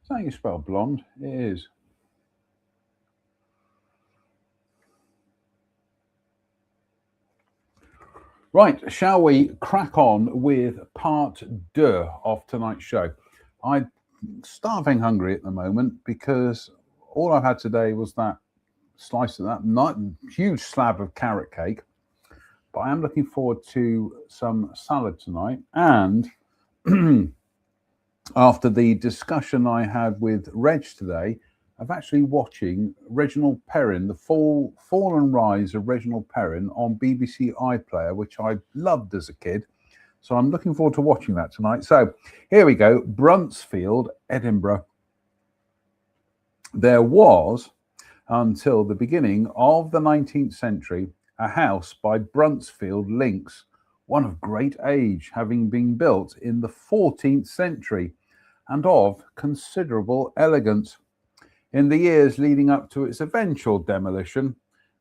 Is that how you spell blonde? It is. Right, shall we crack on with part 2 of tonight's show? I'm starving hungry at the moment because all I've had today was that slice of that huge slab of carrot cake. But I am looking forward to some salad tonight. And after the discussion I had with Reg today, of actually watching Reginald Perrin, the Fall and Rise of Reginald Perrin on BBC iPlayer, which I loved as a kid. So I'm looking forward to watching that tonight. So here we go. Bruntsfield, Edinburgh. There was, until the beginning of the 19th century, a house by Bruntsfield Links, one of great age, having been built in the 14th century and of considerable elegance. In the years leading up to its eventual demolition,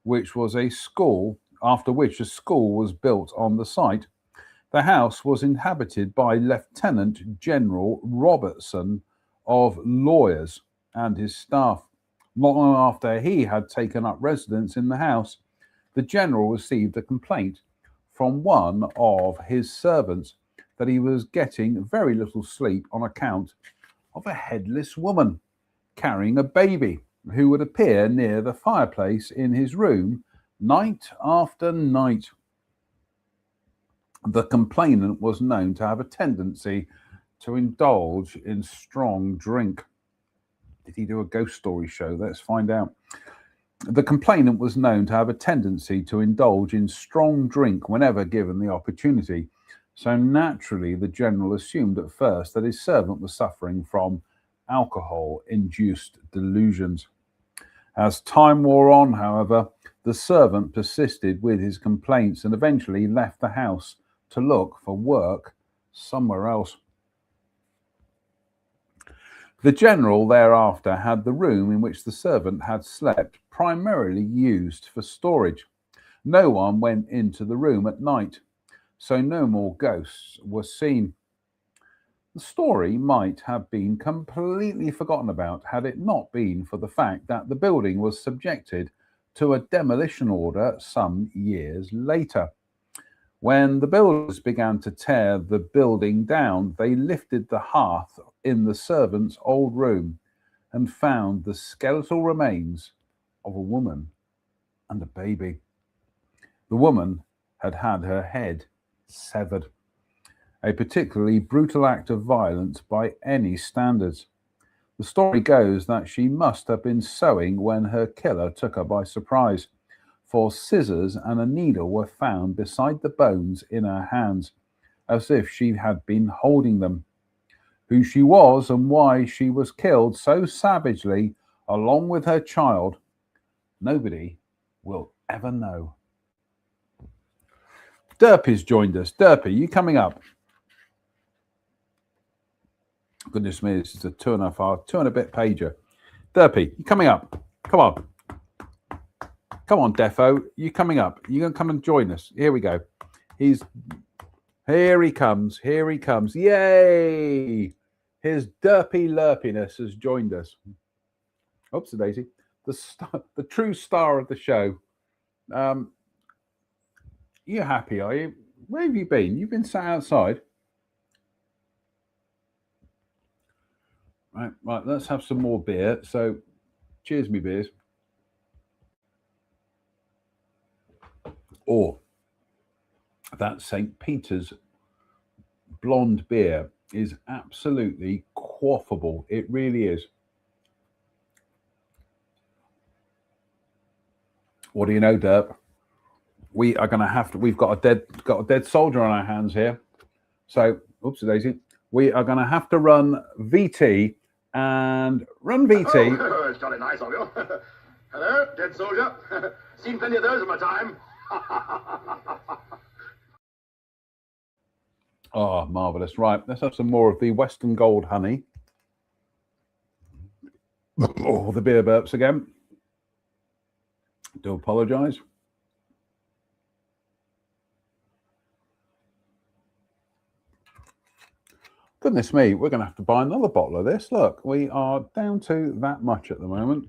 which was a school, after which a school was built on the site, the house was inhabited by Lieutenant General Robertson of Lawyers and his staff. Not long after he had taken up residence in the house, the general received a complaint from one of his servants that he was getting very little sleep on account of a headless woman carrying a baby who would appear near the fireplace in his room night after night. The complainant was known to have a tendency to indulge in strong drink. Did he do a ghost story show? Let's find out. The complainant was known to have a tendency to indulge in strong drink whenever given the opportunity. So naturally, the general assumed at first that his servant was suffering from alcohol-induced delusions. As time wore on, however, the servant persisted with his complaints and eventually left the house to look for work somewhere else. The general thereafter had the room in which the servant had slept primarily used for storage. No one went into the room at night, so no more ghosts were seen. The story might have been completely forgotten about had it not been for the fact that the building was subjected to a demolition order some years later. When the builders began to tear the building down, they lifted the hearth in the servants' old room and found the skeletal remains of a woman and a baby. The woman had had her head severed, a particularly brutal act of violence by any standards. The story goes that she must have been sewing when her killer took her by surprise, for scissors and a needle were found beside the bones in her hands, as if she had been holding them. Who she was and why she was killed so savagely, along with her child, nobody will ever know. Derpy's joined us. Derpy, you coming up? Goodness me, this is a 2 and a bit pager. Derpy, you coming up? Come on. Come on, Defo. You coming up? You going to come and join us? Here we go. Here he comes. Here he comes. Yay! His Derpy Lurpiness has joined us. Oops, Daisy. The true star of the show. You happy, are you? Where have you been? You've been sat outside. Right, let's have some more beer. So, cheers me beers. Or that St. Peter's blonde beer is absolutely quaffable. It really is. What do you know, Derp? We are going to have to. We've got a dead soldier on our hands here. So, oopsie daisy. We are going to have to run VT and run VT. Oh, it's jolly nice of you. Hello, dead soldier. Seen plenty of those in my time. Oh, marvelous. Right, let's have some more of the Western Gold honey. Oh, the beer burps again. Do apologise. Goodness me, we're going to have to buy another bottle of this. Look, we are down to that much at the moment.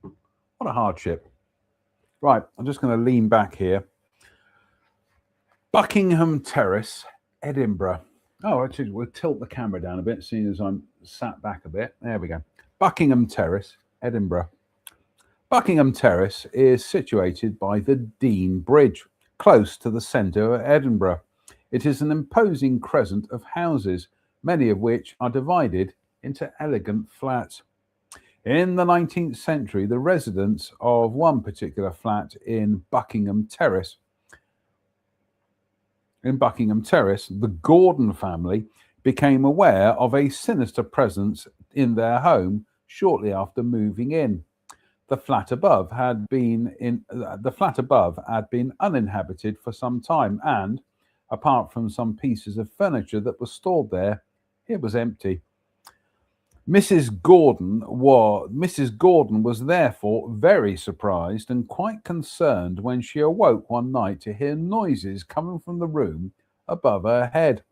What a hardship. Right, I'm just going to lean back here. Buckingham Terrace, Edinburgh. Oh, actually, we'll tilt the camera down a bit, seeing as I'm sat back a bit. There we go. Buckingham Terrace, Edinburgh. Buckingham Terrace is situated by the Dean Bridge, close to the centre of Edinburgh. It is an imposing crescent of houses, many of which are divided into elegant flats. In the 19th century, the residents of one particular flat in Buckingham Terrace, the Gordon family became aware of a sinister presence in their home shortly after moving in. The flat above had been uninhabited for some time, and apart from some pieces of furniture that were stored there, it was empty. Mrs. Gordon was therefore very surprised and quite concerned when she awoke one night to hear noises coming from the room above her head.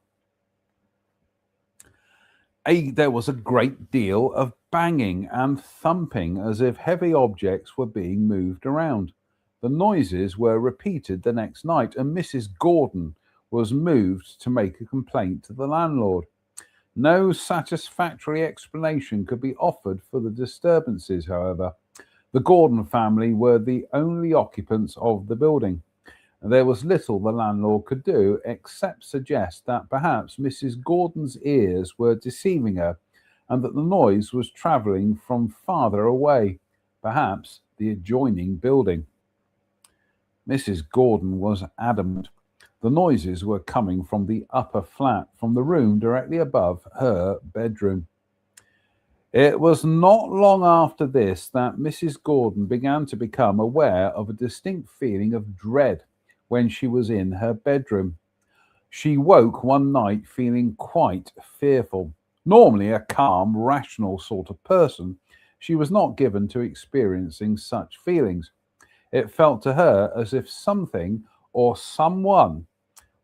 There was a great deal of banging and thumping as if heavy objects were being moved around. The noises were repeated the next night, and Mrs. Gordon was moved to make a complaint to the landlord. No satisfactory explanation could be offered for the disturbances, however. The Gordon family were the only occupants of the building. There was little the landlord could do except suggest that perhaps Mrs. Gordon's ears were deceiving her and that the noise was travelling from farther away, perhaps the adjoining building. Mrs. Gordon was adamant. The noises were coming from the upper flat, from the room directly above her bedroom. It was not long after this that Mrs. Gordon began to become aware of a distinct feeling of dread when she was in her bedroom. She woke one night feeling quite fearful. Normally a calm, rational sort of person, she was not given to experiencing such feelings. It felt to her as if something or someone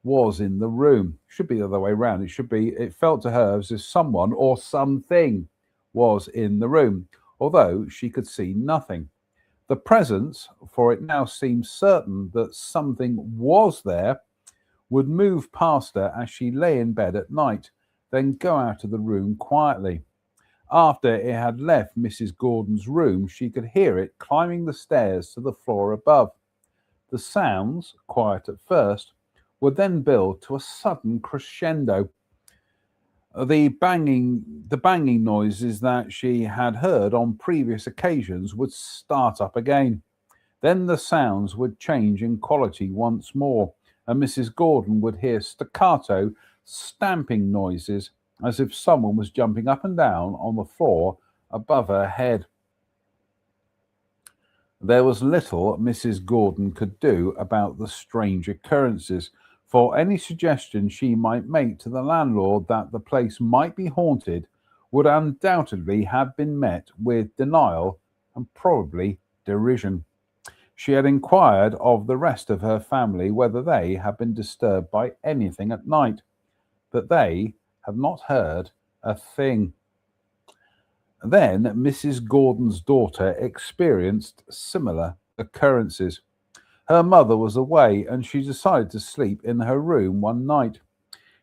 was in the room. It should be the other way around. It felt to her as if someone or something was in the room, although she could see nothing. The presence, for it now seemed certain that something was there, would move past her as she lay in bed at night, then go out of the room quietly. After it had left Mrs. Gordon's room, she could hear it climbing the stairs to the floor above. The sounds, quiet at first, would then build to a sudden crescendo. The banging noises that she had heard on previous occasions would start up again. Then the sounds would change in quality once more, and Mrs. Gordon would hear staccato, stamping noises as if someone was jumping up and down on the floor above her head. There was little Mrs. Gordon could do about the strange occurrences, for any suggestion she might make to the landlord that the place might be haunted would undoubtedly have been met with denial and probably derision. She had inquired of the rest of her family whether they had been disturbed by anything at night, but they had not heard a thing. Then Mrs. Gordon's daughter experienced similar occurrences. Her mother was away, and she decided to sleep in her room one night.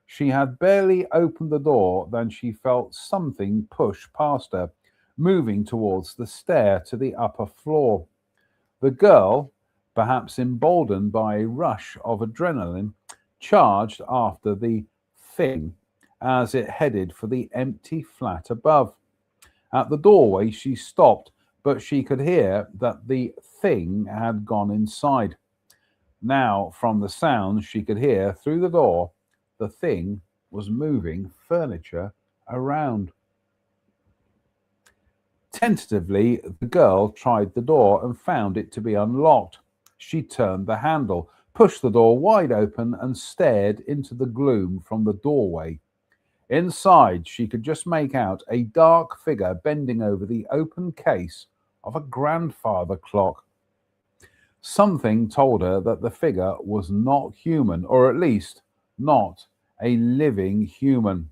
She had barely opened the door than she felt something push past her, moving towards the stair to the upper floor. The girl, perhaps emboldened by a rush of adrenaline, charged after the thing as it headed for the empty flat above. At the doorway she stopped, but she could hear that the thing had gone inside. Now, from the sounds she could hear through the door, the thing was moving furniture around. Tentatively, the girl tried the door and found it to be unlocked. She turned the handle, pushed the door wide open, and stared into the gloom from the doorway. Inside, she could just make out a dark figure bending over the open case of a grandfather clock. Something told her that the figure was not human, or at least not a living human.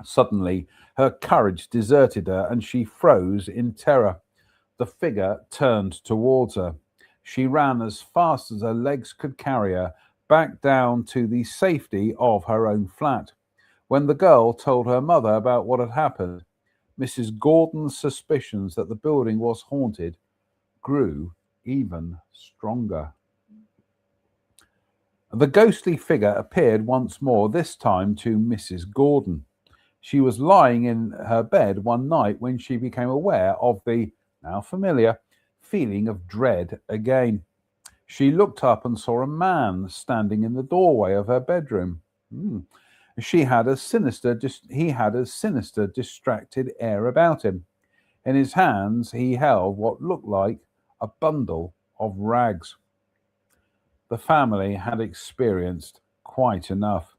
Suddenly, her courage deserted her and she froze in terror. The figure turned towards her. She ran as fast as her legs could carry her, back down to the safety of her own flat. When the girl told her mother about what had happened, Mrs. Gordon's suspicions that the building was haunted grew even stronger. The ghostly figure appeared once more, this time to Mrs. Gordon. She was lying in her bed one night when she became aware of the now familiar feeling of dread again. She looked up and saw a man standing in the doorway of her bedroom. He had a sinister, distracted air about him. In his hands, he held what looked like a bundle of rags. The family had experienced quite enough.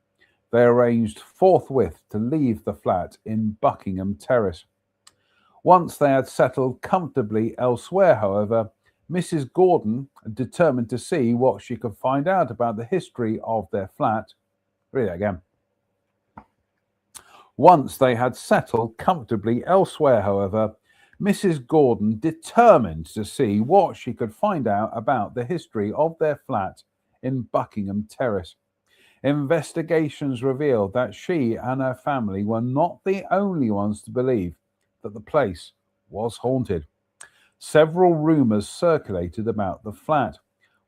They arranged forthwith to leave the flat in Buckingham Terrace. Once they had settled comfortably elsewhere, however, Mrs. Gordon, determined to see what she could find out about the history of their flat. Read that again. Once they had settled comfortably elsewhere, however, Mrs. Gordon determined to see what she could find out about the history of their flat in Buckingham Terrace. Investigations revealed that she and her family were not the only ones to believe that the place was haunted. Several rumours circulated about the flat,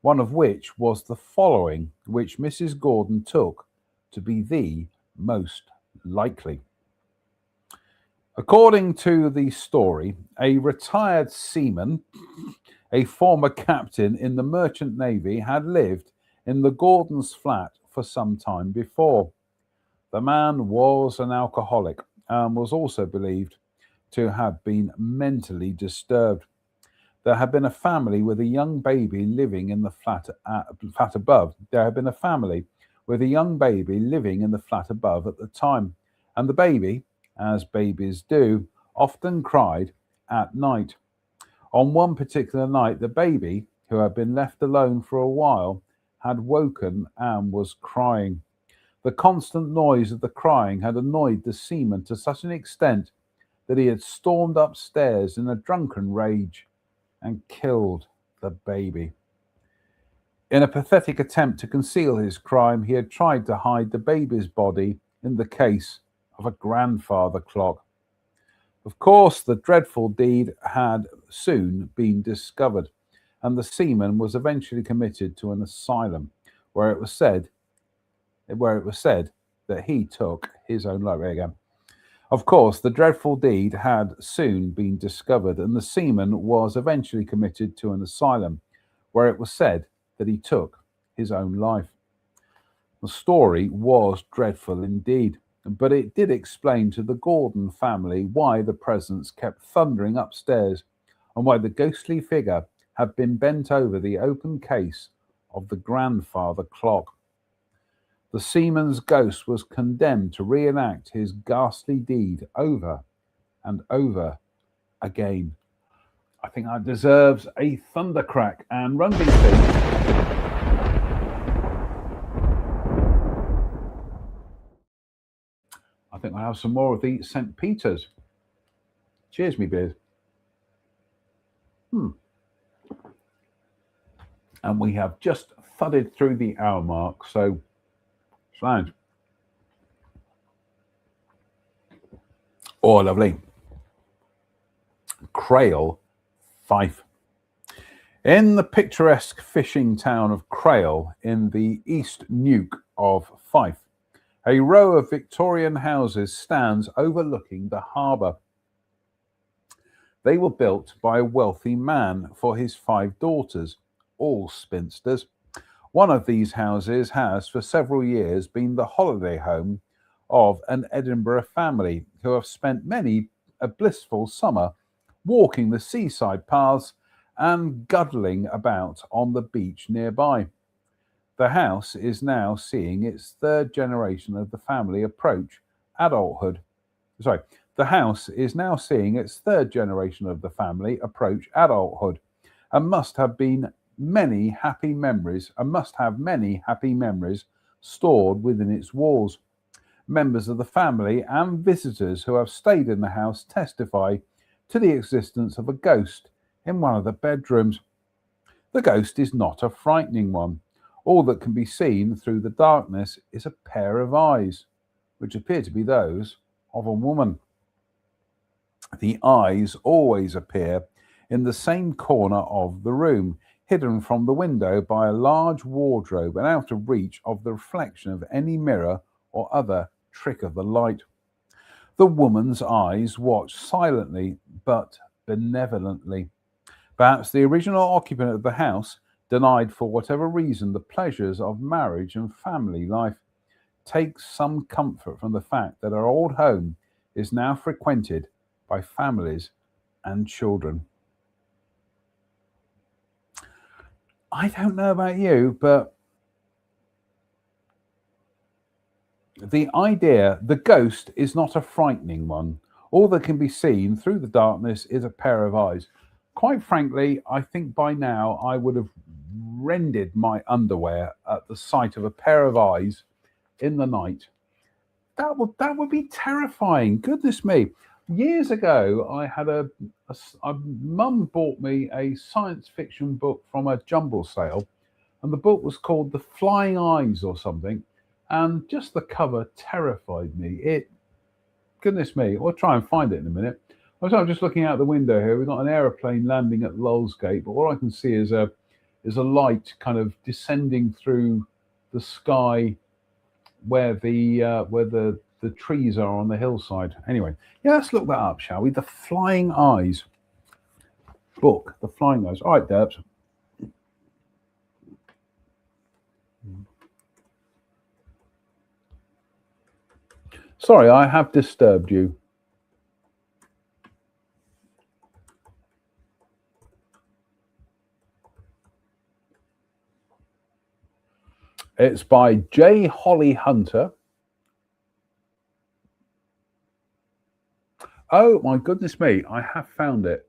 one of which was the following, which Mrs. Gordon took to be the most likely. According to the story, a retired seaman, a former captain in the Merchant Navy, had lived in the Gordons' flat for some time before. The man was an alcoholic and was also believed to have been mentally disturbed. There had been a family with a young baby living in the flat above. There had been a family with a young baby living in the flat above at the time, and the baby, as babies do, often cried at night. On one particular night, the baby, who had been left alone for a while, had woken and was crying. The constant noise of the crying had annoyed the seaman to such an extent that he had stormed upstairs in a drunken rage and killed the baby. In a pathetic attempt to conceal his crime, he had tried to hide the baby's body in the case of a grandfather clock. Of course, the dreadful deed had soon been discovered, and the seaman was eventually committed to an asylum, where it was said that he took his own life. Again. Of course, the dreadful deed had soon been discovered, and the seaman was eventually committed to an asylum, where it was said that he took his own life. The story was dreadful indeed, but it did explain to the Gordon family why the presence kept thundering upstairs and why the ghostly figure had been bent over the open case of the grandfather clock. The seaman's ghost was condemned to reenact his ghastly deed over and over again. I think that deserves a thundercrack. And run, BT. I think I have some more of the St. Peter's. Cheers, me beers. And we have just thudded through the hour mark, so sound. Oh, lovely. Crail, Fife. In the picturesque fishing town of Crail in the East Neuk of Fife, a row of Victorian houses stands overlooking the harbour. They were built by a wealthy man for his 5 daughters, all spinsters. One of these houses has for several years been the holiday home of an Edinburgh family who have spent many a blissful summer walking the seaside paths and guddling about on the beach nearby. The house is now seeing its 3rd generation of the family approach adulthood. The house is now seeing its 3rd generation of the family approach adulthood and must have many happy memories stored within its walls. Members of the family and visitors who have stayed in the house testify to the existence of a ghost in one of the bedrooms. The ghost is not a frightening one, All that can be seen through the darkness is a pair of eyes, which appear to be those of a woman. The eyes always appear in the same corner of the room, hidden from the window by a large wardrobe and out of reach of the reflection of any mirror or other trick of the light. The woman's eyes watch silently but benevolently. Perhaps the original occupant of the house, denied for whatever reason the pleasures of marriage and family life, takes some comfort from the fact that her old home is now frequented by families and children. I don't know about you, but the idea, the ghost is not a frightening one. All that can be seen through the darkness is a pair of eyes. Quite frankly, I think by now I would have rended my underwear at the sight of a pair of eyes in the night. That would be terrifying. Goodness me. Years ago, I had a mum bought me a science fiction book from a jumble sale, and the book was called The Flying Eyes or something, and just the cover terrified me. Goodness me, I'll try and find it in a minute. I'm just looking out the window here. We've got an aeroplane landing at Lulls Gate, but all I can see is a light kind of descending through the sky where the trees are on the hillside. Anyway, yeah, let's look that up, shall we? The Flying Eyes book. The Flying Eyes. All right, Derbs. Sorry, I have disturbed you. It's by J. Holly Hunter. Oh my goodness me, I have found it.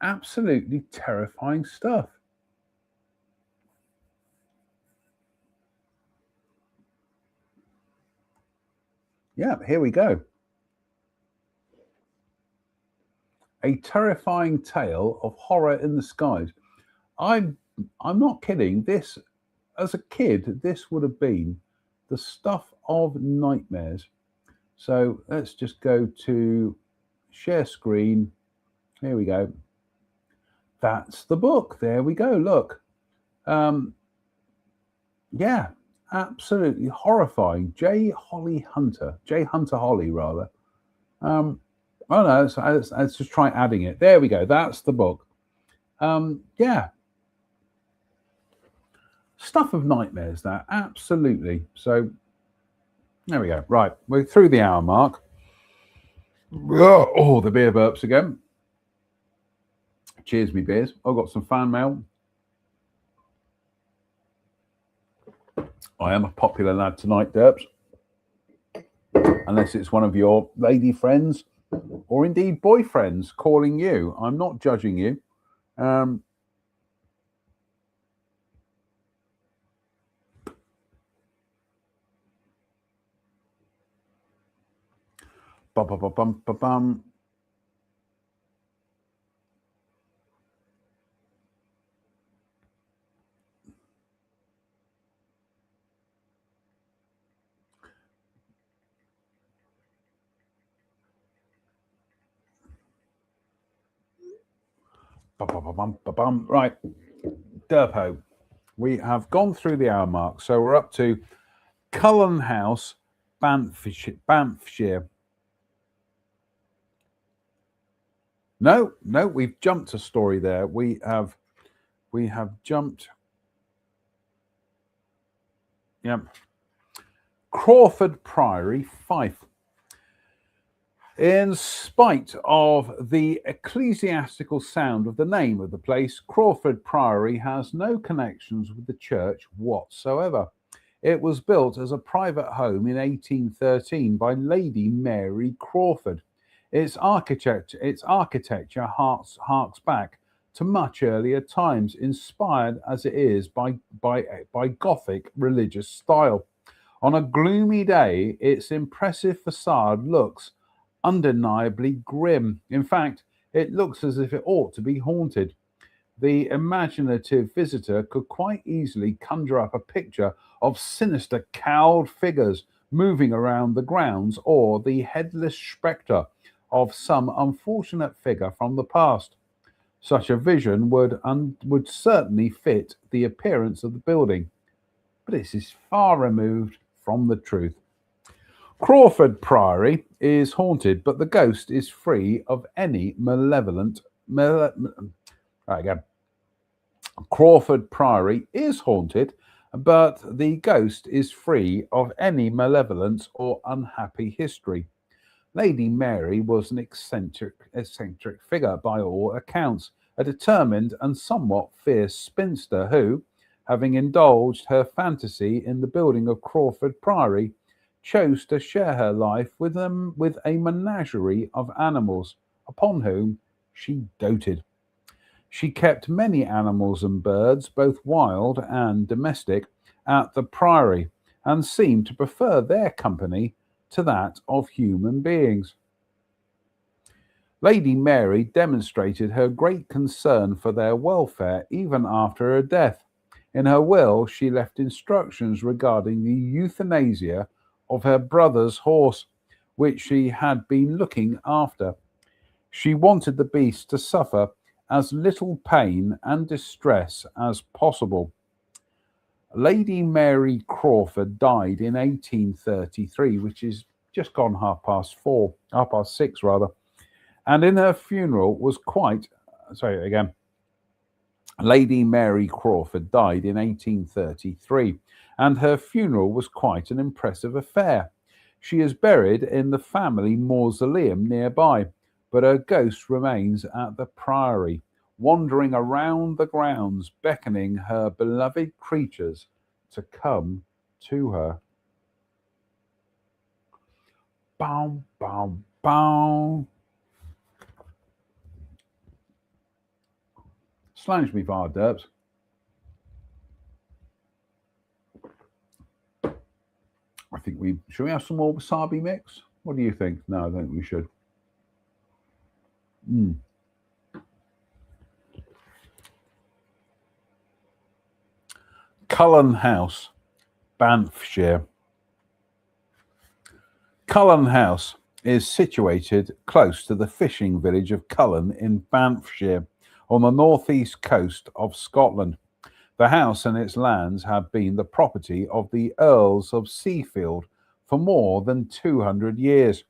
Absolutely terrifying stuff. Yeah, here we go. A terrifying tale of horror in the skies. I'm not kidding. This, as a kid, this would have been the stuff of nightmares. So let's just go to share screen. Here we go. That's the book. There we go. Look. Yeah, absolutely horrifying. J. Holly Hunter. J. Hunter Holly, rather. Oh no, let's just try adding it. There we go. That's the book. Yeah. Stuff of nightmares, that. Absolutely. So there we go. Right, we're through the hour mark. Oh, the beer burps again. Cheers, me beers. I've got some fan mail. I am a popular lad tonight, Derps. Unless it's one of your lady friends or indeed boyfriends calling you. I'm not judging you. Bum. Right, Derpo, we have gone through the hour mark, so we're up to Cullen House, Banffshire. No, we've jumped a story there. We have jumped. Yep. Crawford Priory, Fife. In spite of the ecclesiastical sound of the name of the place, Crawford Priory has no connections with the church whatsoever. It was built as a private home in 1813 by Lady Mary Crawford. Its architecture harks back to much earlier times, inspired as it is by Gothic religious style. On a gloomy day, its impressive facade looks undeniably grim. In fact, it looks as if it ought to be haunted. the imaginative visitor could quite easily conjure up a picture of sinister cowled figures moving around the grounds, or the headless spectre of some unfortunate figure from the past. Such a vision would certainly fit the appearance of the building, but this is far removed from the truth. Crawford Priory is haunted, but the ghost is free of any malevolent. Right, again. Crawford Priory is haunted, but the ghost is free of any malevolence or unhappy history. Lady Mary was an eccentric figure by all accounts, a determined and somewhat fierce spinster who, having indulged her fantasy in the building of Crawford Priory, chose to share her life with a menagerie of animals upon whom she doted. She kept many animals and birds, both wild and domestic, at the priory, and seemed to prefer their company to that of human beings. Lady Mary demonstrated her great concern for their welfare even after her death. In her will, she left instructions regarding the euthanasia of her brother's horse, which she had been looking after. She wanted the beast to suffer as little pain and distress as possible. Lady Mary Crawford died in 1833, which is just gone half past six rather, and in her funeral was quite. Sorry again. Lady Mary Crawford died in 1833, and her funeral was quite an impressive affair. She is buried in the family mausoleum nearby, but her ghost remains at the priory, wandering around the grounds, beckoning her beloved creatures to come to her. Bow, bow, bow. Slange me far, derps. I think should we have some more wasabi mix? What do you think? No, I don't think we should. Cullen House, Banffshire. Cullen House is situated close to the fishing village of Cullen in Banffshire, on the northeast coast of Scotland. The house and its lands have been the property of the Earls of Seafield for more than 200 years.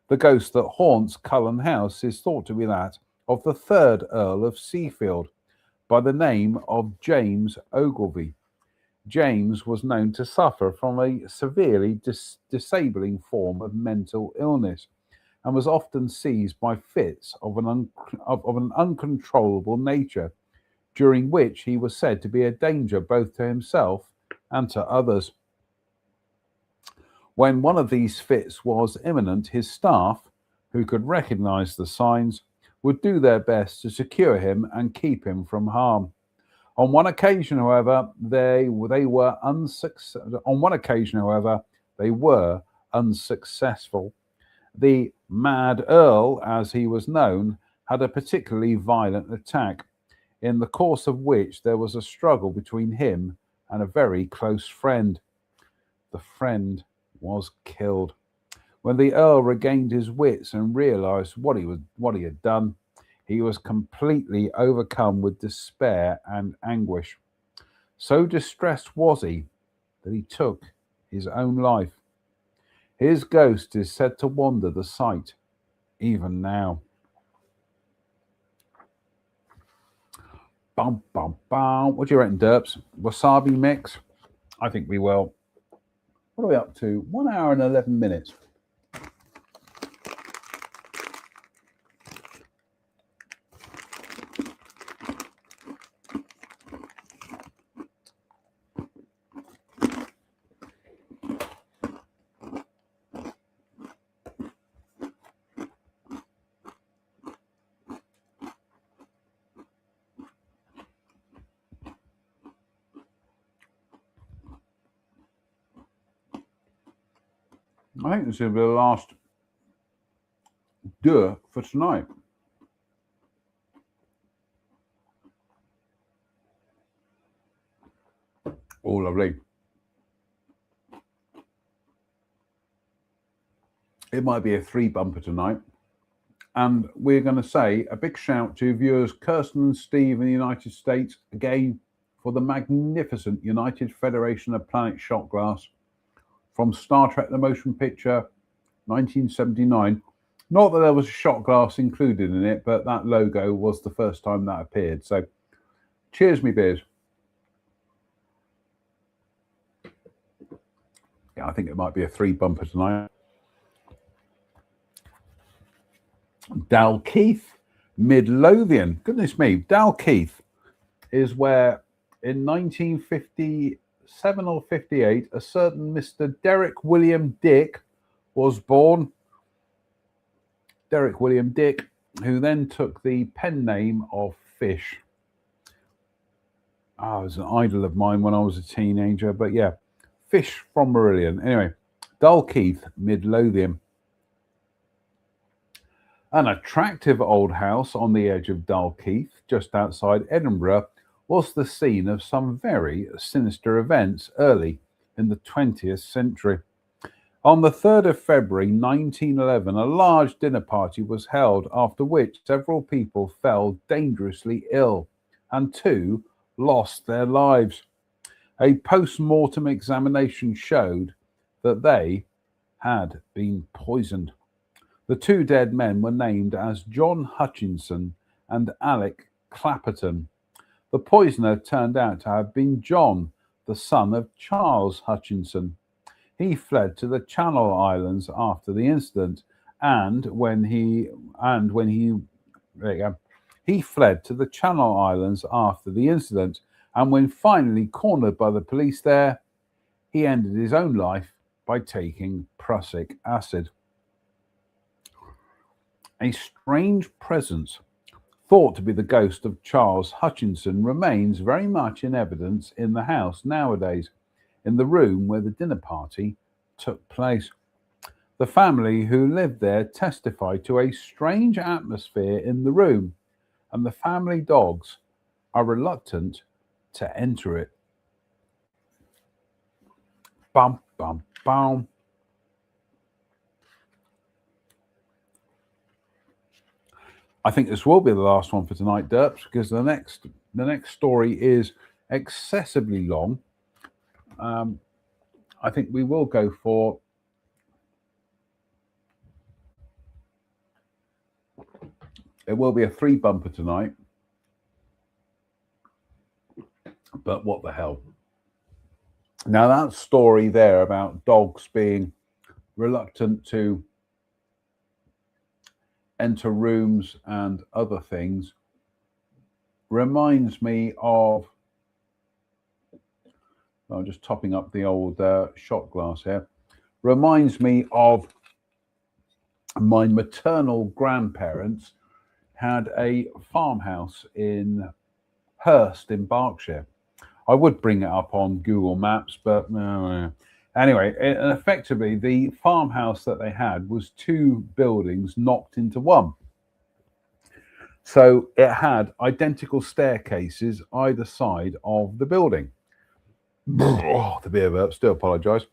The ghost that haunts Cullen House is thought to be that of the third Earl of Seafield, by the name of James Ogilvy. James was known to suffer from a severely disabling form of mental illness, and was often seized by fits of an uncontrollable nature, during which he was said to be a danger both to himself and to others. When one of these fits was imminent, his staff, who could recognize the signs, would do their best to secure him and keep him from harm. On one occasion, however, they were unsuccessful. The Mad Earl, as he was known, had a particularly violent attack, in the course of which there was a struggle between him and a very close friend. The friend was killed. When the Earl regained his wits and realized what he had done, he was completely overcome with despair and anguish. So distressed was he that he took his own life. His ghost is said to wander the site even now. Bum, bum, bum. What do you reckon, Derps? Wasabi mix? I think we will. What are we up to? 1 hour and 11 minutes. I think this will be the last deux for tonight. Oh, lovely. It might be a 3 bumper tonight. And we're going to say a big shout to viewers Kirsten and Steve in the United States again for the magnificent United Federation of Planet shot glass from Star Trek the Motion Picture 1979. Not that there was a shot glass included in it, but that logo was the first time that appeared. So cheers, me beers. Yeah, I think it might be a 3 bumper tonight. Dalkeith, Midlothian. Goodness me, Dalkeith is where in 1957 or 58 a certain Mr. Derek William Dick was born. Derek William Dick, who then took the pen name of Fish. I was an idol of mine when I was a teenager, but yeah, Fish from Marillion. Anyway, Dalkeith, Midlothian. An attractive old house on the edge of Dalkeith, just outside Edinburgh, was the scene of some very sinister events early in the 20th century. On the 3rd of February 1911, a large dinner party was held, after which several people fell dangerously ill and 2 lost their lives. A post-mortem examination showed that they had been poisoned. The 2 dead men were named as John Hutchinson and Alec Clapperton. The poisoner turned out to have been John, the son of Charles Hutchinson. He fled to the Channel Islands after the incident, and when he fled to the Channel Islands after the incident, and when finally cornered by the police there, he ended his own life by taking prussic acid. A strange presence, thought to be the ghost of Charles Hutchinson, remains very much in evidence in the house nowadays, in the room where the dinner party took place. The family who lived there testified to a strange atmosphere in the room, and the family dogs are reluctant to enter it. Bum, bum, bum. I think this will be the last one for tonight, Derps, because the next story is excessively long. I think we will go for it will be a 3 bumper tonight. But what the hell? Now that story there about dogs being reluctant to enter rooms and other things reminds me of, I'm just topping up the old shot glass here, reminds me of my maternal grandparents had a farmhouse in Hurst in Berkshire. I would bring it up on Google Maps, but no. Anyway, effectively, the farmhouse that they had was 2 buildings knocked into one. So it had identical staircases either side of the building. Oh, the beer burp, still apologise.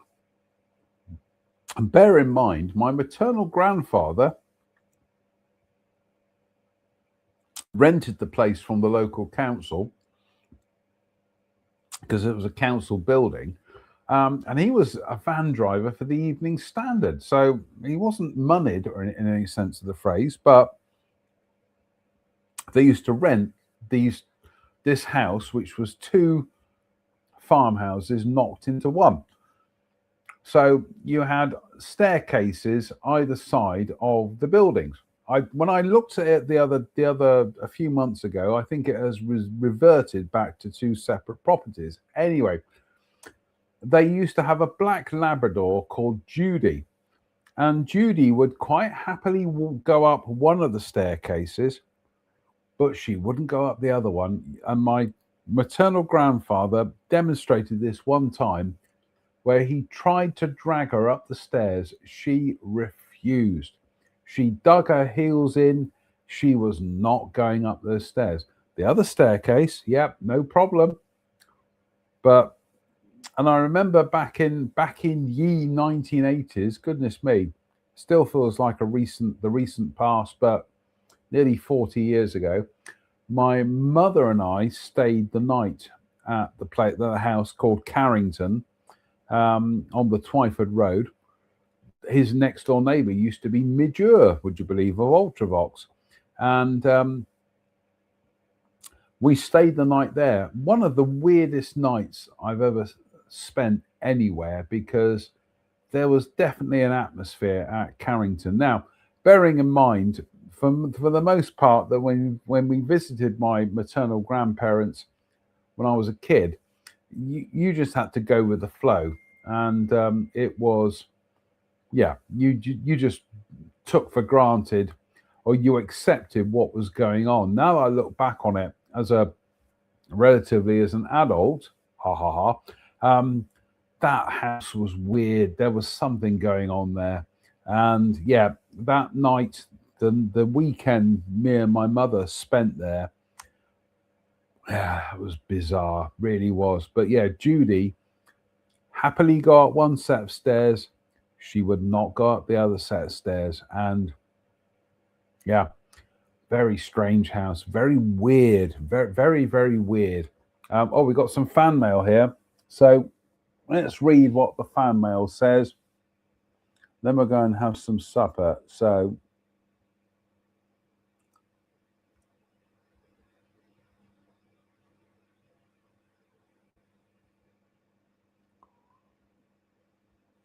And bear in mind, my maternal grandfather rented the place from the local council because it was a council building. And he was a van driver for the Evening Standard. So he wasn't moneyed or in any sense of the phrase, but they used to rent this house, which was 2 farmhouses knocked into one. So you had staircases either side of the buildings. When I looked at it the other a few months ago, I think it has reverted back to 2 separate properties. Anyway, they used to have a black Labrador called Judy, and Judy would quite happily go up one of the staircases, but she wouldn't go up the other one. And my maternal grandfather demonstrated this one time where he tried to drag her up the stairs. She refused. She dug her heels in. She was not going up those stairs. The other staircase, yep, no problem. But And I remember back in ye 1980s, goodness me, still feels like the recent past, but nearly 40 years ago, my mother and I stayed the night at the house called Carrington on the Twyford Road. His next door neighbour used to be Midge Ure, would you believe, of Ultravox. And we stayed the night there. One of the weirdest nights I've ever spent anywhere, because there was definitely an atmosphere at Carrington. Now, bearing in mind, for the most part, that when we visited my maternal grandparents when I was a kid, you just had to go with the flow, and it was, yeah, you just took for granted, or you accepted what was going on. Now I look back on it as an adult, ha ha ha. That house was weird. There was something going on there, and yeah, that night, the weekend me and my mother spent there, yeah, it was bizarre, really was. But yeah, Judy happily go up one set of stairs. She would not go up the other set of stairs, and yeah, very strange house, very weird, very very very weird. Oh, we got some fan mail here, so let's read what the fan mail says. Then we'll go and have some supper. So,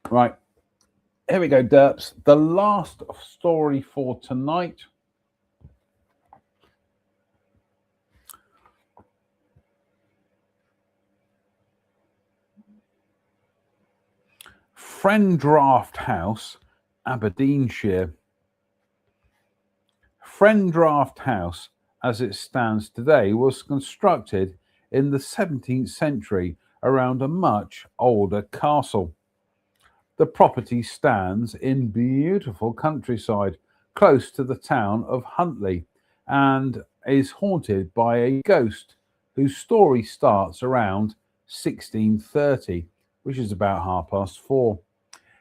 right, here we go, Derps. The last story for tonight. Friendraft House, Aberdeenshire. Friendraft House, as it stands today, was constructed in the 17th century around a much older castle. The property stands in beautiful countryside close to the town of Huntly, and is haunted by a ghost whose story starts around 1630, which is about 4:30.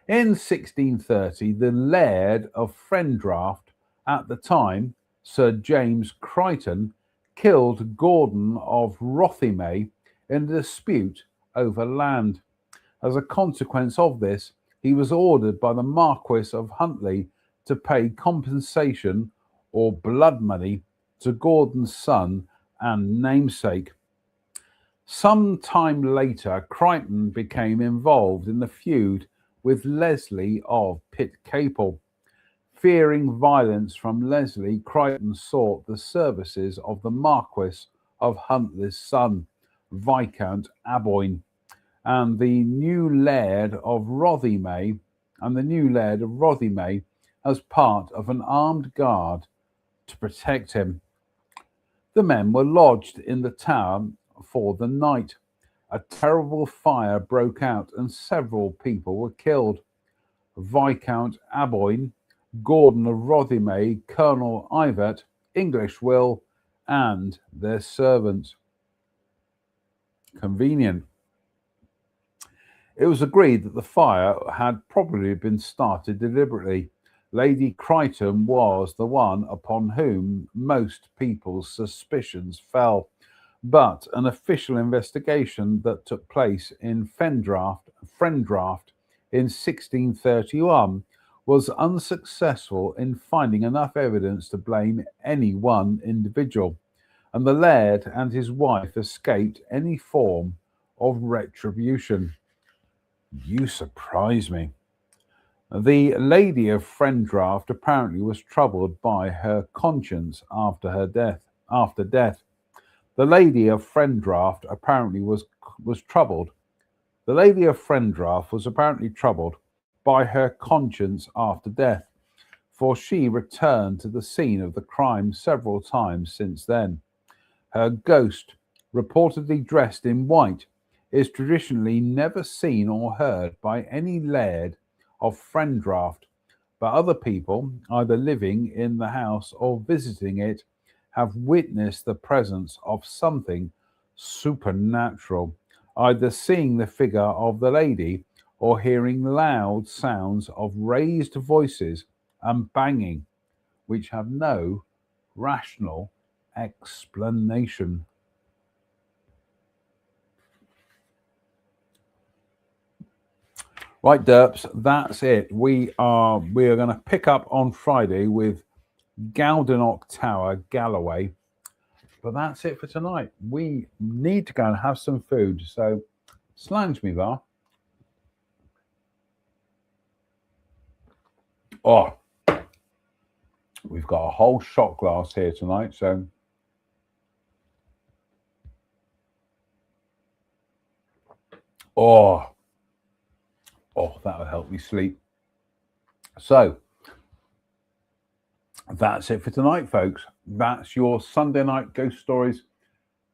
In 1630, the Laird of Friendraft, at the time Sir James Crichton, killed Gordon of Rothimme in a dispute over land. As a consequence of this, he was ordered by the Marquis of Huntly to pay compensation or blood money to Gordon's son and namesake. Some time later, Crichton became involved in the feud with Leslie of Pitcaple. Fearing violence from Leslie, Crichton sought the services of the Marquis of Huntly's son, Viscount Aboyne, and the new Laird of Rothimme, as part of an armed guard to protect him. The men were lodged in the tower for the night. A terrible fire broke out and several people were killed. Viscount Aboyne, Gordon of Rothimme, Colonel Ivett, English Will, and their servants. Convenient. It was agreed that the fire had probably been started deliberately. Lady Crichton was the one upon whom most people's suspicions fell, but an official investigation that took place in Friendraft in 1631 was unsuccessful in finding enough evidence to blame any one individual, and the Laird and his wife escaped any form of retribution. You surprise me. The Lady of Friendraft apparently was troubled by her conscience after death. The Lady of Friendraft apparently was troubled. The Lady of Friendraft was apparently troubled by her conscience after death, for she returned to the scene of the crime several times since then. Her ghost, reportedly dressed in white, is traditionally never seen or heard by any Laird of Friendraft, but other people, either living in the house or visiting it, have witnessed the presence of something supernatural, either seeing the figure of the lady or hearing loud sounds of raised voices and banging, which have no rational explanation. Right, derps, that's it. We are going to pick up on Friday with Galdenock Tower, Galloway. But that's it for tonight. We need to go and have some food. So, slange me, Var. Oh, we've got a whole shot glass here tonight. So, oh, that would help me sleep. So, that's it for tonight, folks. That's your Sunday Night Ghost Stories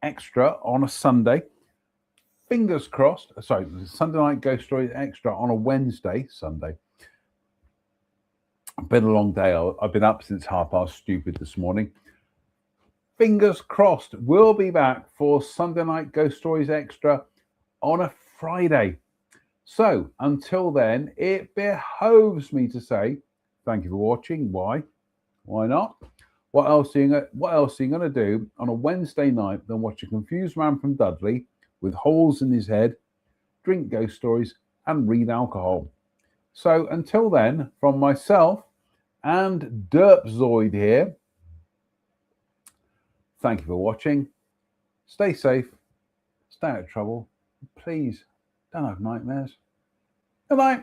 extra on a Sunday. Fingers crossed. Sorry, Sunday Night Ghost Stories extra on a Wednesday, Sunday. Been a long day. I've been up since stupid this morning. Fingers crossed. We'll be back for Sunday Night Ghost Stories extra on a Friday. So until then, it behoves me to say thank you for watching. Why? Why not? What else are you going to do on a Wednesday night than watch a confused man from Dudley with holes in his head, drink ghost stories, and read alcohol? So until then, from myself and Derpzoid here, thank you for watching. Stay safe. Stay out of trouble. Please don't have nightmares. Goodbye.